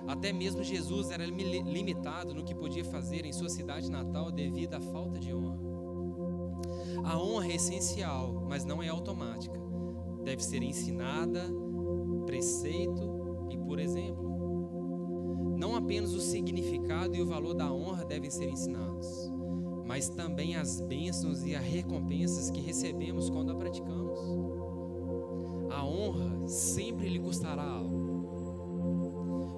[SPEAKER 1] Até mesmo Jesus era limitado no que podia fazer em sua cidade natal devido à falta de honra. A honra é essencial, mas não é automática. Deve ser ensinada, preceito e por exemplo. Não apenas o significado e o valor da honra devem ser ensinados, mas também as bênçãos e as recompensas que recebemos quando a praticamos. A honra sempre lhe custará algo.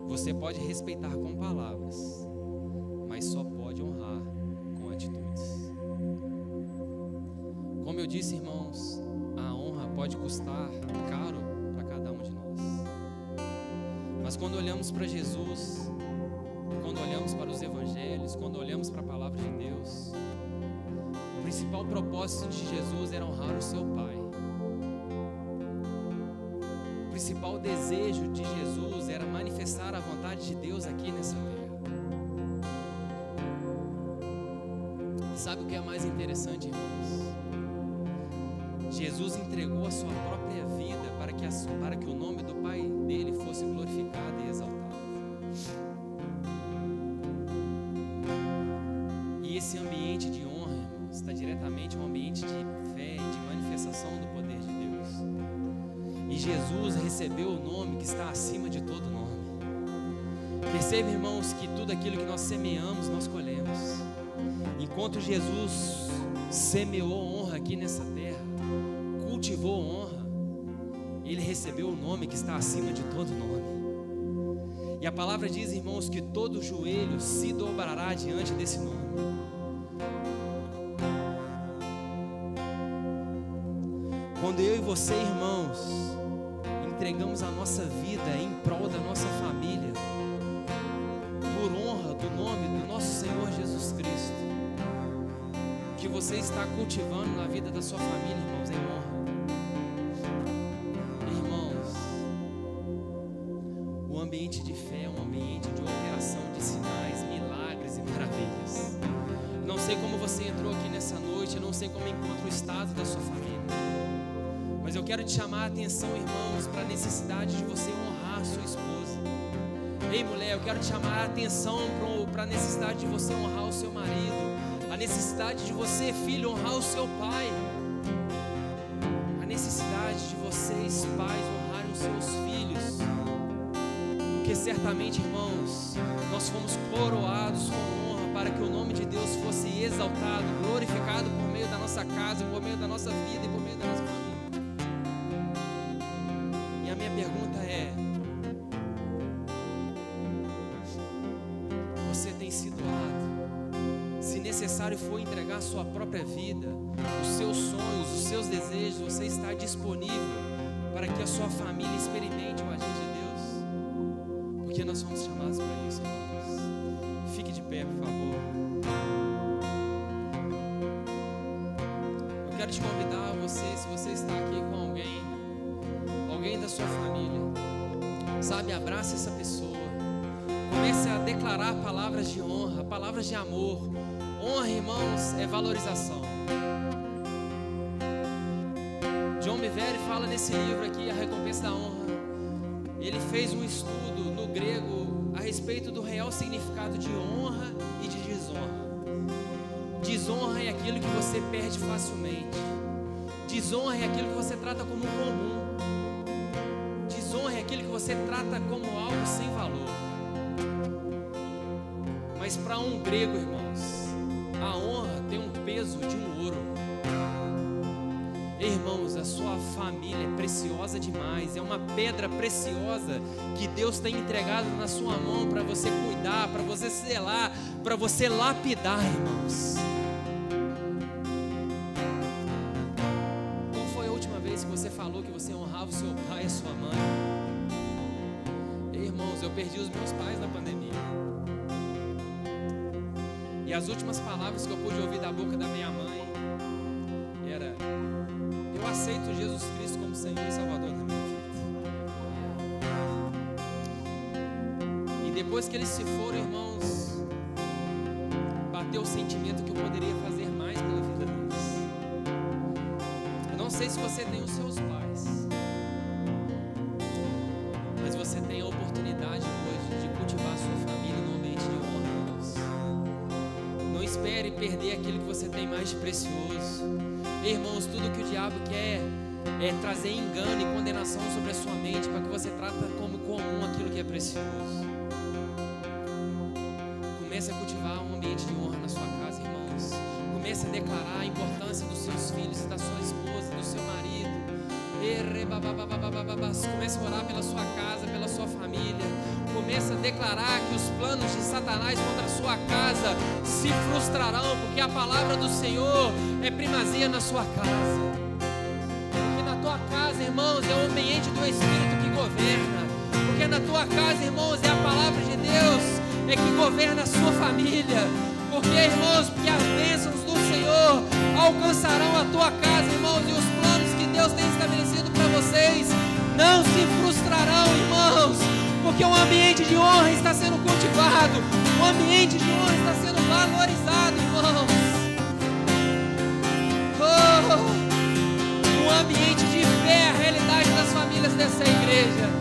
[SPEAKER 1] Você pode respeitar com palavras, mas só pode honrar com atitudes. Como eu disse, irmãos, a honra pode custar caro para cada um de nós. Mas quando olhamos para Jesus, quando olhamos para os evangelhos, quando olhamos para a palavra de Deus, o principal propósito de Jesus era honrar o seu Pai. O principal desejo de Jesus era manifestar a vontade de Deus aqui nessa terra. Sabe o que é mais interessante, irmãos? Jesus entregou a sua própria vida para que o nome do Pai dele fosse glorificado e exaltado. E esse ambiente de honra, irmãos, está diretamente um ambiente de fé e de manifestação do poder de Deus. E Jesus recebeu o nome que está acima de todo nome. Perceba, irmãos, que tudo aquilo que nós semeamos, nós colhemos. Enquanto Jesus semeou honra aqui nessa terra, cultivou honra, ele recebeu o nome que está acima de todo nome. E a palavra diz, irmãos, que todo joelho se dobrará diante desse nome. Quando eu e você, irmãos, entregamos a nossa vida em prol da nossa família, por honra do nome do nosso Senhor Jesus Cristo, o que você está cultivando na vida da sua família, irmãos, é honra. Irmãos, o ambiente de fé é um ambiente de operação de sinais, milagres e maravilhas. Não sei como você entrou aqui nessa noite, eu não sei como encontra o estado da sua família, mas eu quero te chamar a atenção, irmãos, para a necessidade de você honrar a sua esposa. Ei, mulher, eu quero te chamar a atenção para a necessidade de você honrar o seu marido, a necessidade de você, filho, honrar o seu pai, a necessidade de vocês, pais, honrarem os seus filhos, porque certamente, irmãos, nós fomos coroados com honra para que o nome de Deus fosse exaltado, glorificado por meio da nossa casa, por meio da nossa vida e por meio da nossa família. E a minha pergunta é: você tem sido doado? Se necessário for entregar a sua própria vida, os seus sonhos, os seus desejos, você está disponível para que a sua família experimente o agir de Deus? Porque nós somos chamados para isso, irmãos. Fique de pé, por favor. Eu quero te convidar, se você está aqui com alguém da sua família, sabe, abrace essa pessoa. Comece a declarar palavras de honra, palavras de amor. Honra, irmãos, é valorização. John Bevere fala nesse livro aqui, A Recompensa da Honra. Ele fez um estudo no grego a respeito do real significado de honra e de desonra. Desonra é aquilo que você perde facilmente. Desonra é aquilo que você trata como comum. Desonra é aquilo que você trata como algo sem valor. Mas para um grego, irmãos, a honra tem um peso de um ouro. Irmãos, a sua família é preciosa demais. É uma pedra preciosa que Deus tem entregado na sua mão para você cuidar, para você selar, para você lapidar, irmãos. Qual foi a última vez que você falou que você honrava o seu pai e a sua mãe? Irmãos, eu perdi os meus pais na pandemia. E as últimas palavras que eu pude ouvir da boca da minha mãe era: eu aceito Jesus Cristo como Senhor e Salvador da minha vida. E depois que eles se foram, irmãos, bateu o sentimento que eu poderia fazer mais pela vida deles. Eu não sei se você tem os seus pais, mas você tem a oportunidade hoje de cultivar a sua família no ambiente de honra, irmãos. Não espere perder aquilo que você tem mais de precioso. Irmãos, tudo que o diabo quer é trazer engano e condenação sobre a sua mente, para que você trata como comum aquilo que é precioso. Comece a cultivar um ambiente de honra na sua casa, irmãos. Comece a declarar a importância dos seus filhos e da sua esposa, do seu marido. Comece a orar pela sua casa, pela sua família. Comece a declarar que os planos de Satanás contra a sua casa se frustrarão, porque a palavra do Senhor é primazia na sua casa. Porque na tua casa, irmãos, é o ambiente do Espírito que governa. Porque na tua casa, irmãos, é a palavra de Deus é que governa a sua família. Porque, irmãos, porque as bênçãos do Senhor alcançarão a tua casa, irmãos, e os planos que Deus tem estabelecido para vocês não se frustrarão, irmãos, porque um ambiente de honra está sendo cultivado, um ambiente de honra está sendo valorizado, irmãos. Um ambiente de fé, a realidade das famílias dessa igreja.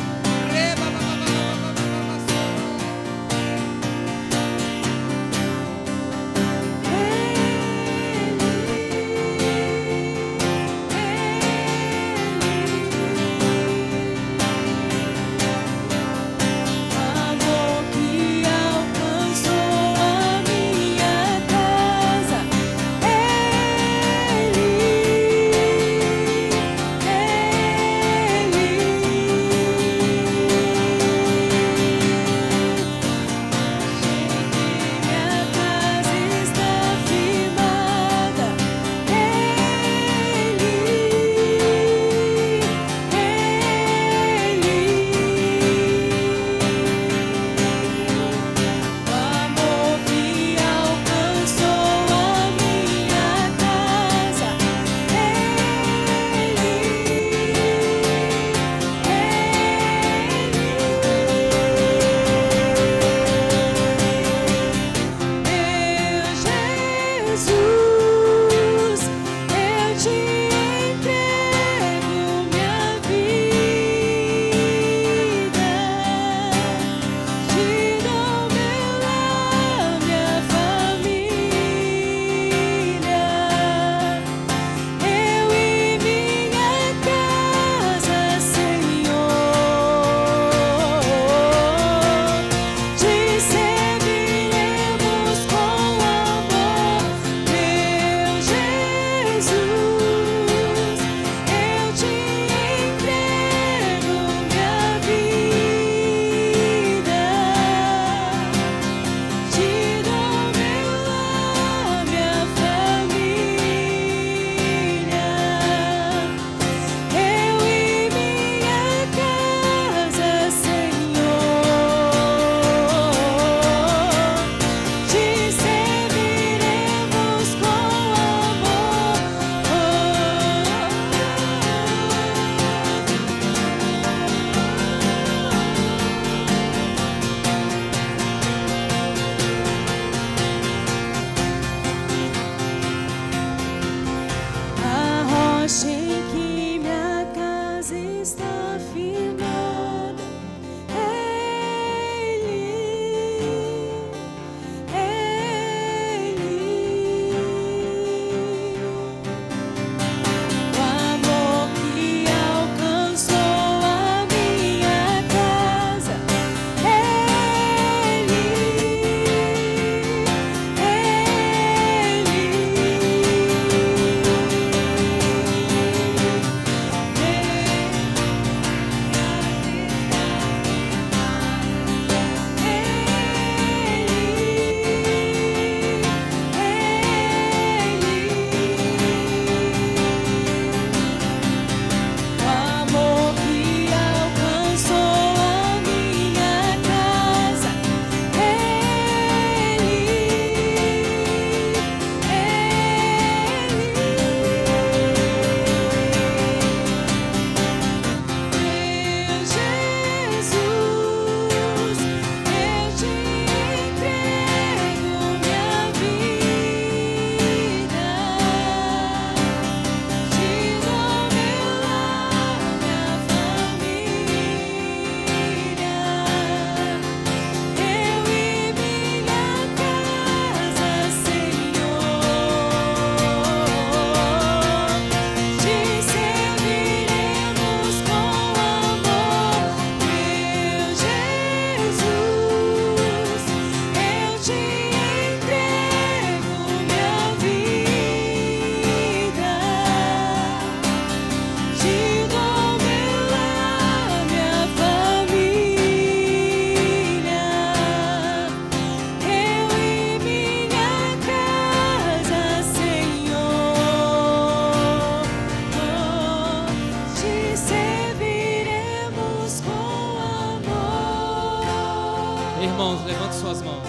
[SPEAKER 1] Irmãos, levante suas mãos.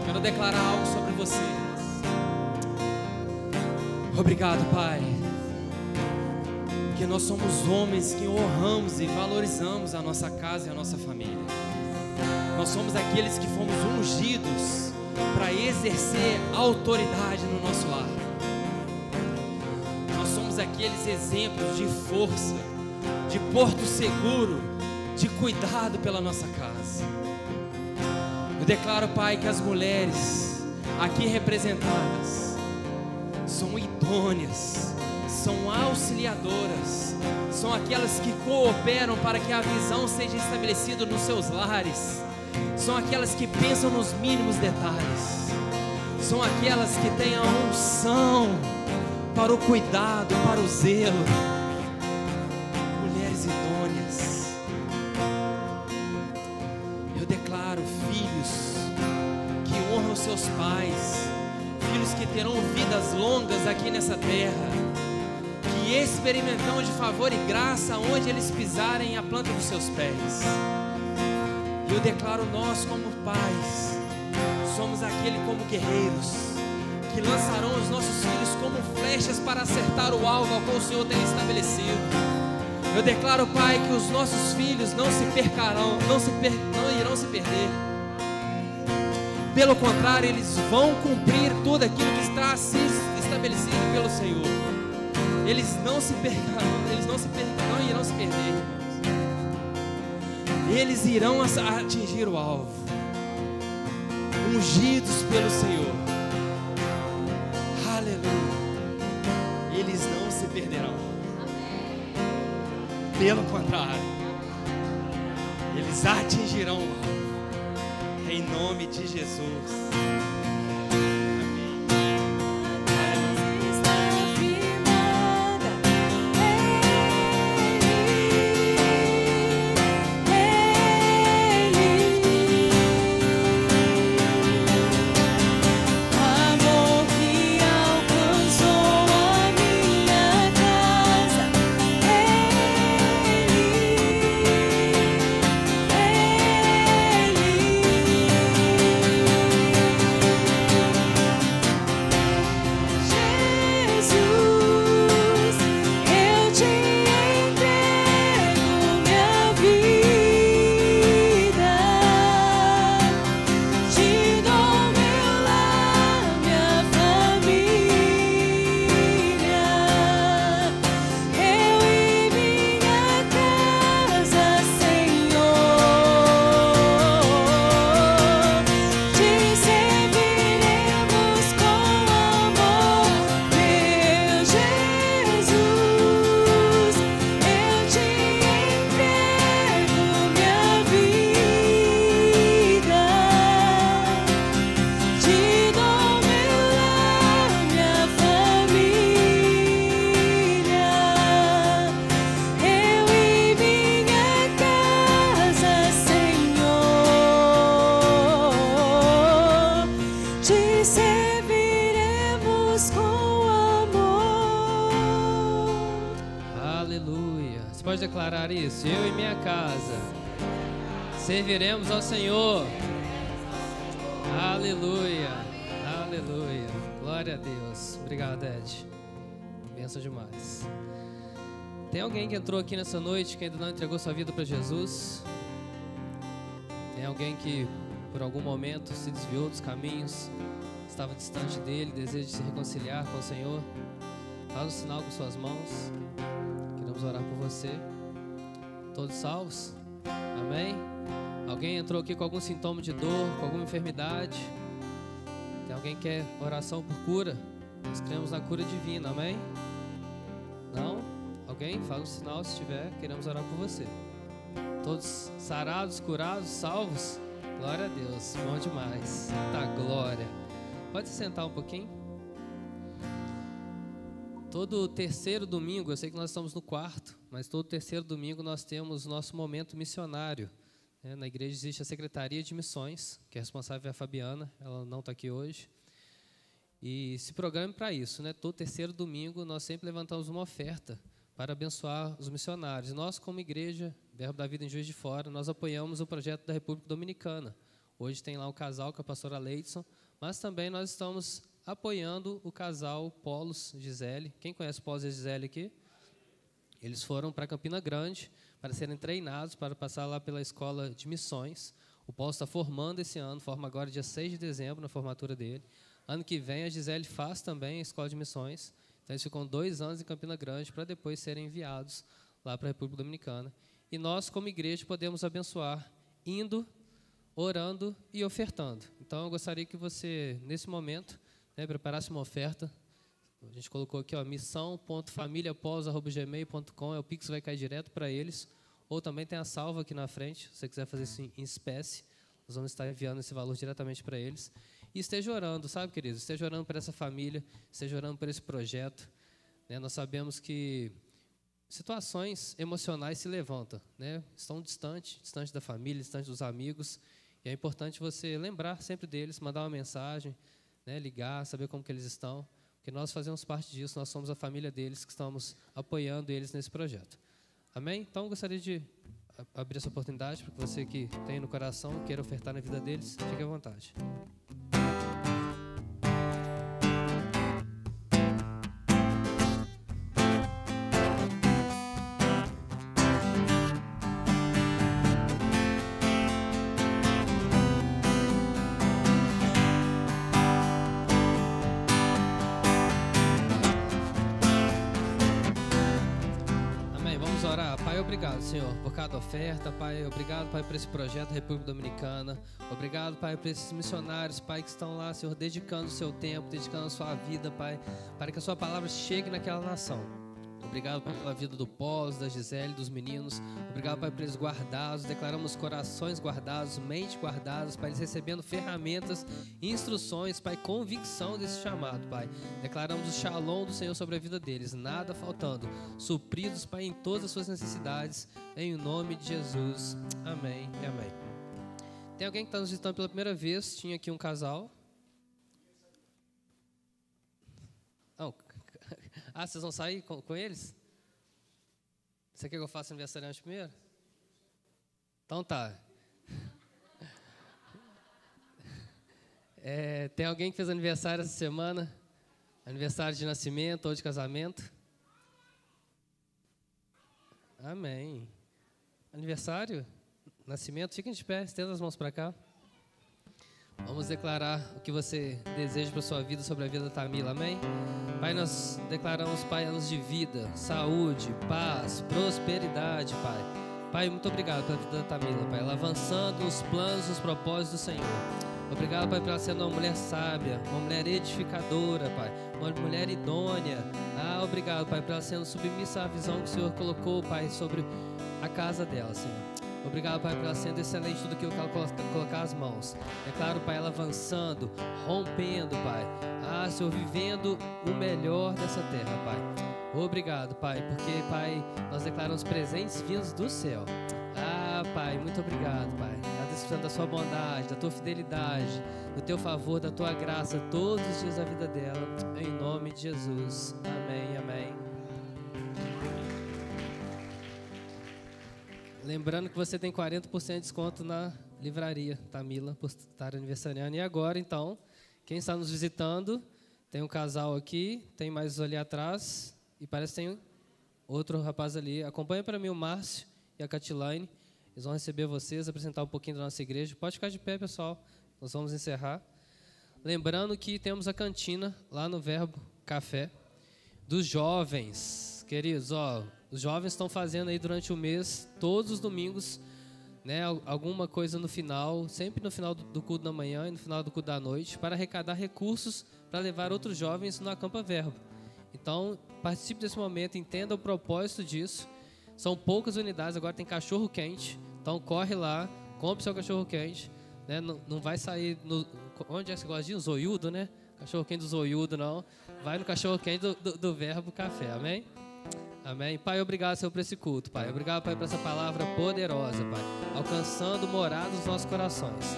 [SPEAKER 1] Quero declarar algo sobre você. Obrigado, Pai, porque nós somos homens que honramos e valorizamos a nossa casa e a nossa família. Nós somos aqueles que fomos ungidos para exercer autoridade no nosso lar. Nós somos aqueles exemplos de força, de porto seguro, de cuidado pela nossa casa. Eu declaro, Pai, que as mulheres aqui representadas são idôneas, são auxiliadoras, são aquelas que cooperam para que a visão seja estabelecida nos seus lares, são aquelas que pensam nos mínimos detalhes, são aquelas que têm a unção para o cuidado, para o zelo. Mulheres idôneas. Eu declaro filhos que honram seus pais, filhos que terão vidas longas aqui nessa terra, que experimentarão de favor e graça onde eles pisarem a planta dos seus pés. E eu declaro, nós como pais somos aquele como guerreiros que lançarão os nossos filhos como flechas para acertar o alvo ao qual o Senhor tem estabelecido. Eu declaro, Pai, que os nossos filhos não se percarão, não irão se perder. Pelo contrário, eles vão cumprir tudo aquilo que está estabelecido pelo Senhor. Eles não se percarão, não irão se perder, irmãos. Eles irão atingir o alvo, ungidos pelo Senhor. Aleluia. Eles não se perderão. Pelo contrário, eles atingirão o alvo, em nome de Jesus.
[SPEAKER 2] Pode declarar isso? Eu e minha casa serviremos ao Senhor. Aleluia, aleluia, glória a Deus. Obrigado, Ed, benção demais. Tem alguém que entrou aqui nessa noite que ainda não entregou sua vida para Jesus? Tem alguém que por algum momento se desviou dos caminhos, estava distante dele, deseja se reconciliar com o Senhor? Faz um sinal com suas mãos. Queremos orar por você. Todos salvos? Amém? Alguém entrou aqui com algum sintoma de dor, com alguma enfermidade? Tem alguém que quer oração por cura? Nós cremos na cura divina, amém? Não? Alguém? Fala um sinal se tiver, queremos orar por você. Todos sarados, curados, salvos? Glória a Deus, bom demais. Tá, glória. Pode se sentar um pouquinho? Todo terceiro domingo, eu sei que nós estamos no quarto, mas todo terceiro domingo nós temos o nosso momento missionário. Na igreja existe a Secretaria de Missões, que é responsável é a Fabiana, ela não está aqui hoje. E se programe para isso, né? Todo terceiro domingo nós sempre levantamos uma oferta para abençoar os missionários. Nós, como igreja Verbo da Vida em Juiz de Fora, nós apoiamos o projeto da República Dominicana. Hoje tem lá o casal com a pastora Leidson, mas também nós estamos apoiando o casal Polos Gisele. Quem conhece Polos e Gisele aqui? Eles foram para Campina Grande para serem treinados, para passar lá pela escola de missões. O Paulo está formando esse ano, forma agora dia 6 de dezembro, na formatura dele. Ano que vem a Gisele faz também a escola de missões. Então eles ficam 2 anos em Campina Grande para depois serem enviados lá para a República Dominicana. E nós, como igreja, podemos abençoar indo, orando e ofertando. Então eu gostaria que você, nesse momento, preparasse uma oferta. A gente colocou aqui, missão.familiapolos@gmail.com, o Pix vai cair direto para eles. Ou também tem a salva aqui na frente, se você quiser fazer isso em espécie, nós vamos estar enviando esse valor diretamente para eles. E esteja orando, sabe, queridos? Esteja orando por essa família, esteja orando por esse projeto. Nós sabemos que situações emocionais se levantam, estão distante da família, distante dos amigos. E é importante você lembrar sempre deles, mandar uma mensagem, ligar, saber como que eles estão. Porque nós fazemos parte disso, nós somos a família deles que estamos apoiando eles nesse projeto. Amém? Então, eu gostaria de abrir essa oportunidade para que você que tem no coração, queira ofertar na vida deles, fique à vontade. Obrigado, Senhor, por cada oferta, Pai. Obrigado, Pai, por esse projeto República Dominicana. Obrigado, Pai, por esses missionários, Pai, que estão lá, Senhor, dedicando o seu tempo, dedicando a sua vida, Pai, para que a sua palavra chegue naquela nação. Obrigado, Pai, pela vida do Polos, da Gisele, dos meninos. Obrigado, Pai, por eles guardados. Declaramos corações guardados, mente guardadas, Pai, eles recebendo ferramentas, instruções, Pai, convicção desse chamado, Pai. Declaramos o shalom do Senhor sobre a vida deles, nada faltando. Supridos, Pai, em todas as suas necessidades, em nome de Jesus. Amém e amém. Tem alguém que está nos visitando pela primeira vez? Tinha aqui um casal. Não. Ah, vocês vão sair com eles? Você quer que eu faça aniversariante primeiro? Então tá. Tem alguém que fez aniversário essa semana? Aniversário de nascimento ou de casamento? Amém. Aniversário? Nascimento? Fiquem de pé, estenda as mãos para cá. Vamos declarar o que você deseja para a sua vida, sobre a vida da Tamila, amém? Pai, nós declaramos, Pai, anos de vida, saúde, paz, prosperidade, Pai. Pai, muito obrigado pela vida da Tamila, Pai, ela avançando nos planos, nos propósitos do Senhor. Obrigado, Pai, por ela sendo uma mulher sábia, uma mulher edificadora, Pai, uma mulher idônea. Obrigado, Pai, por ela sendo submissa à visão que o Senhor colocou, Pai, sobre a casa dela, Senhor. Obrigado, Pai, por ela sendo excelente tudo aquilo que ela colocar as mãos. É claro, Pai, ela avançando, rompendo, Pai. Senhor, vivendo o melhor dessa terra, Pai. Obrigado, Pai, porque, Pai, nós declaramos presentes vindos do céu. Pai, muito obrigado, Pai. Ela desfrutando da sua bondade, da tua fidelidade, do teu favor, da tua graça, todos os dias da vida dela. Em nome de Jesus. Amém, amém. Lembrando que você tem 40% de desconto na livraria Tamila, por estar aniversariando. E agora, então, quem está nos visitando, tem um casal aqui, tem mais ali atrás, e parece que tem outro rapaz ali. Acompanha para mim o Márcio e a Catilaine. Eles vão receber vocês, apresentar um pouquinho da nossa igreja. Pode ficar de pé, pessoal. Nós vamos encerrar. Lembrando que temos a cantina lá no Verbo Café dos jovens. Queridos, os jovens estão fazendo aí durante o mês, todos os domingos, alguma coisa no final, sempre no final do culto da manhã e no final do culto da noite, para arrecadar recursos para levar outros jovens no Acampa Verbo. Então, participe desse momento, entenda o propósito disso. São poucas unidades, agora tem cachorro quente, então corre lá, compre seu cachorro quente, não vai sair onde é que você gosta de ir? No Zoiudo, né? Cachorro quente do Zoiudo, não. Vai no cachorro quente do Verbo Café, amém? Amém. Pai, obrigado, Senhor, por esse culto, Pai. Obrigado, Pai, por essa palavra poderosa, Pai, alcançando moradas nos nossos corações.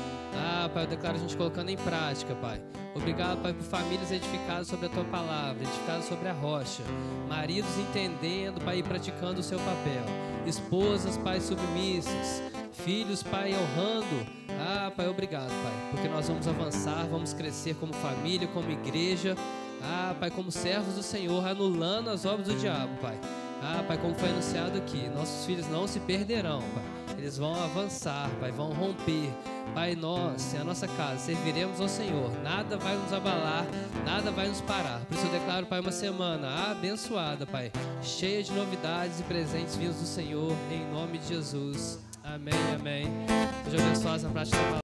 [SPEAKER 2] Pai, eu declaro a gente colocando em prática, Pai. Obrigado, Pai, por famílias edificadas sobre a Tua palavra, edificadas sobre a rocha. Maridos entendendo, Pai, e praticando o seu papel. esposas, Pai, submissas, filhos, Pai, honrando. Ah, Pai, obrigado, Pai, porque nós vamos avançar, vamos crescer como família, como igreja. Ah, Pai, como servos do Senhor, anulando as obras do diabo, Pai. Ah, Pai, como foi anunciado aqui, nossos filhos não se perderão, Pai. Eles vão avançar, Pai, vão romper. Pai, nós, em a nossa casa, serviremos ao Senhor. Nada vai nos abalar, nada vai nos parar. Por isso eu declaro, Pai, uma semana abençoada, Pai, cheia de novidades e presentes vindos do Senhor, em nome de Jesus. Amém, amém. Seja abençoado na prática da palavra.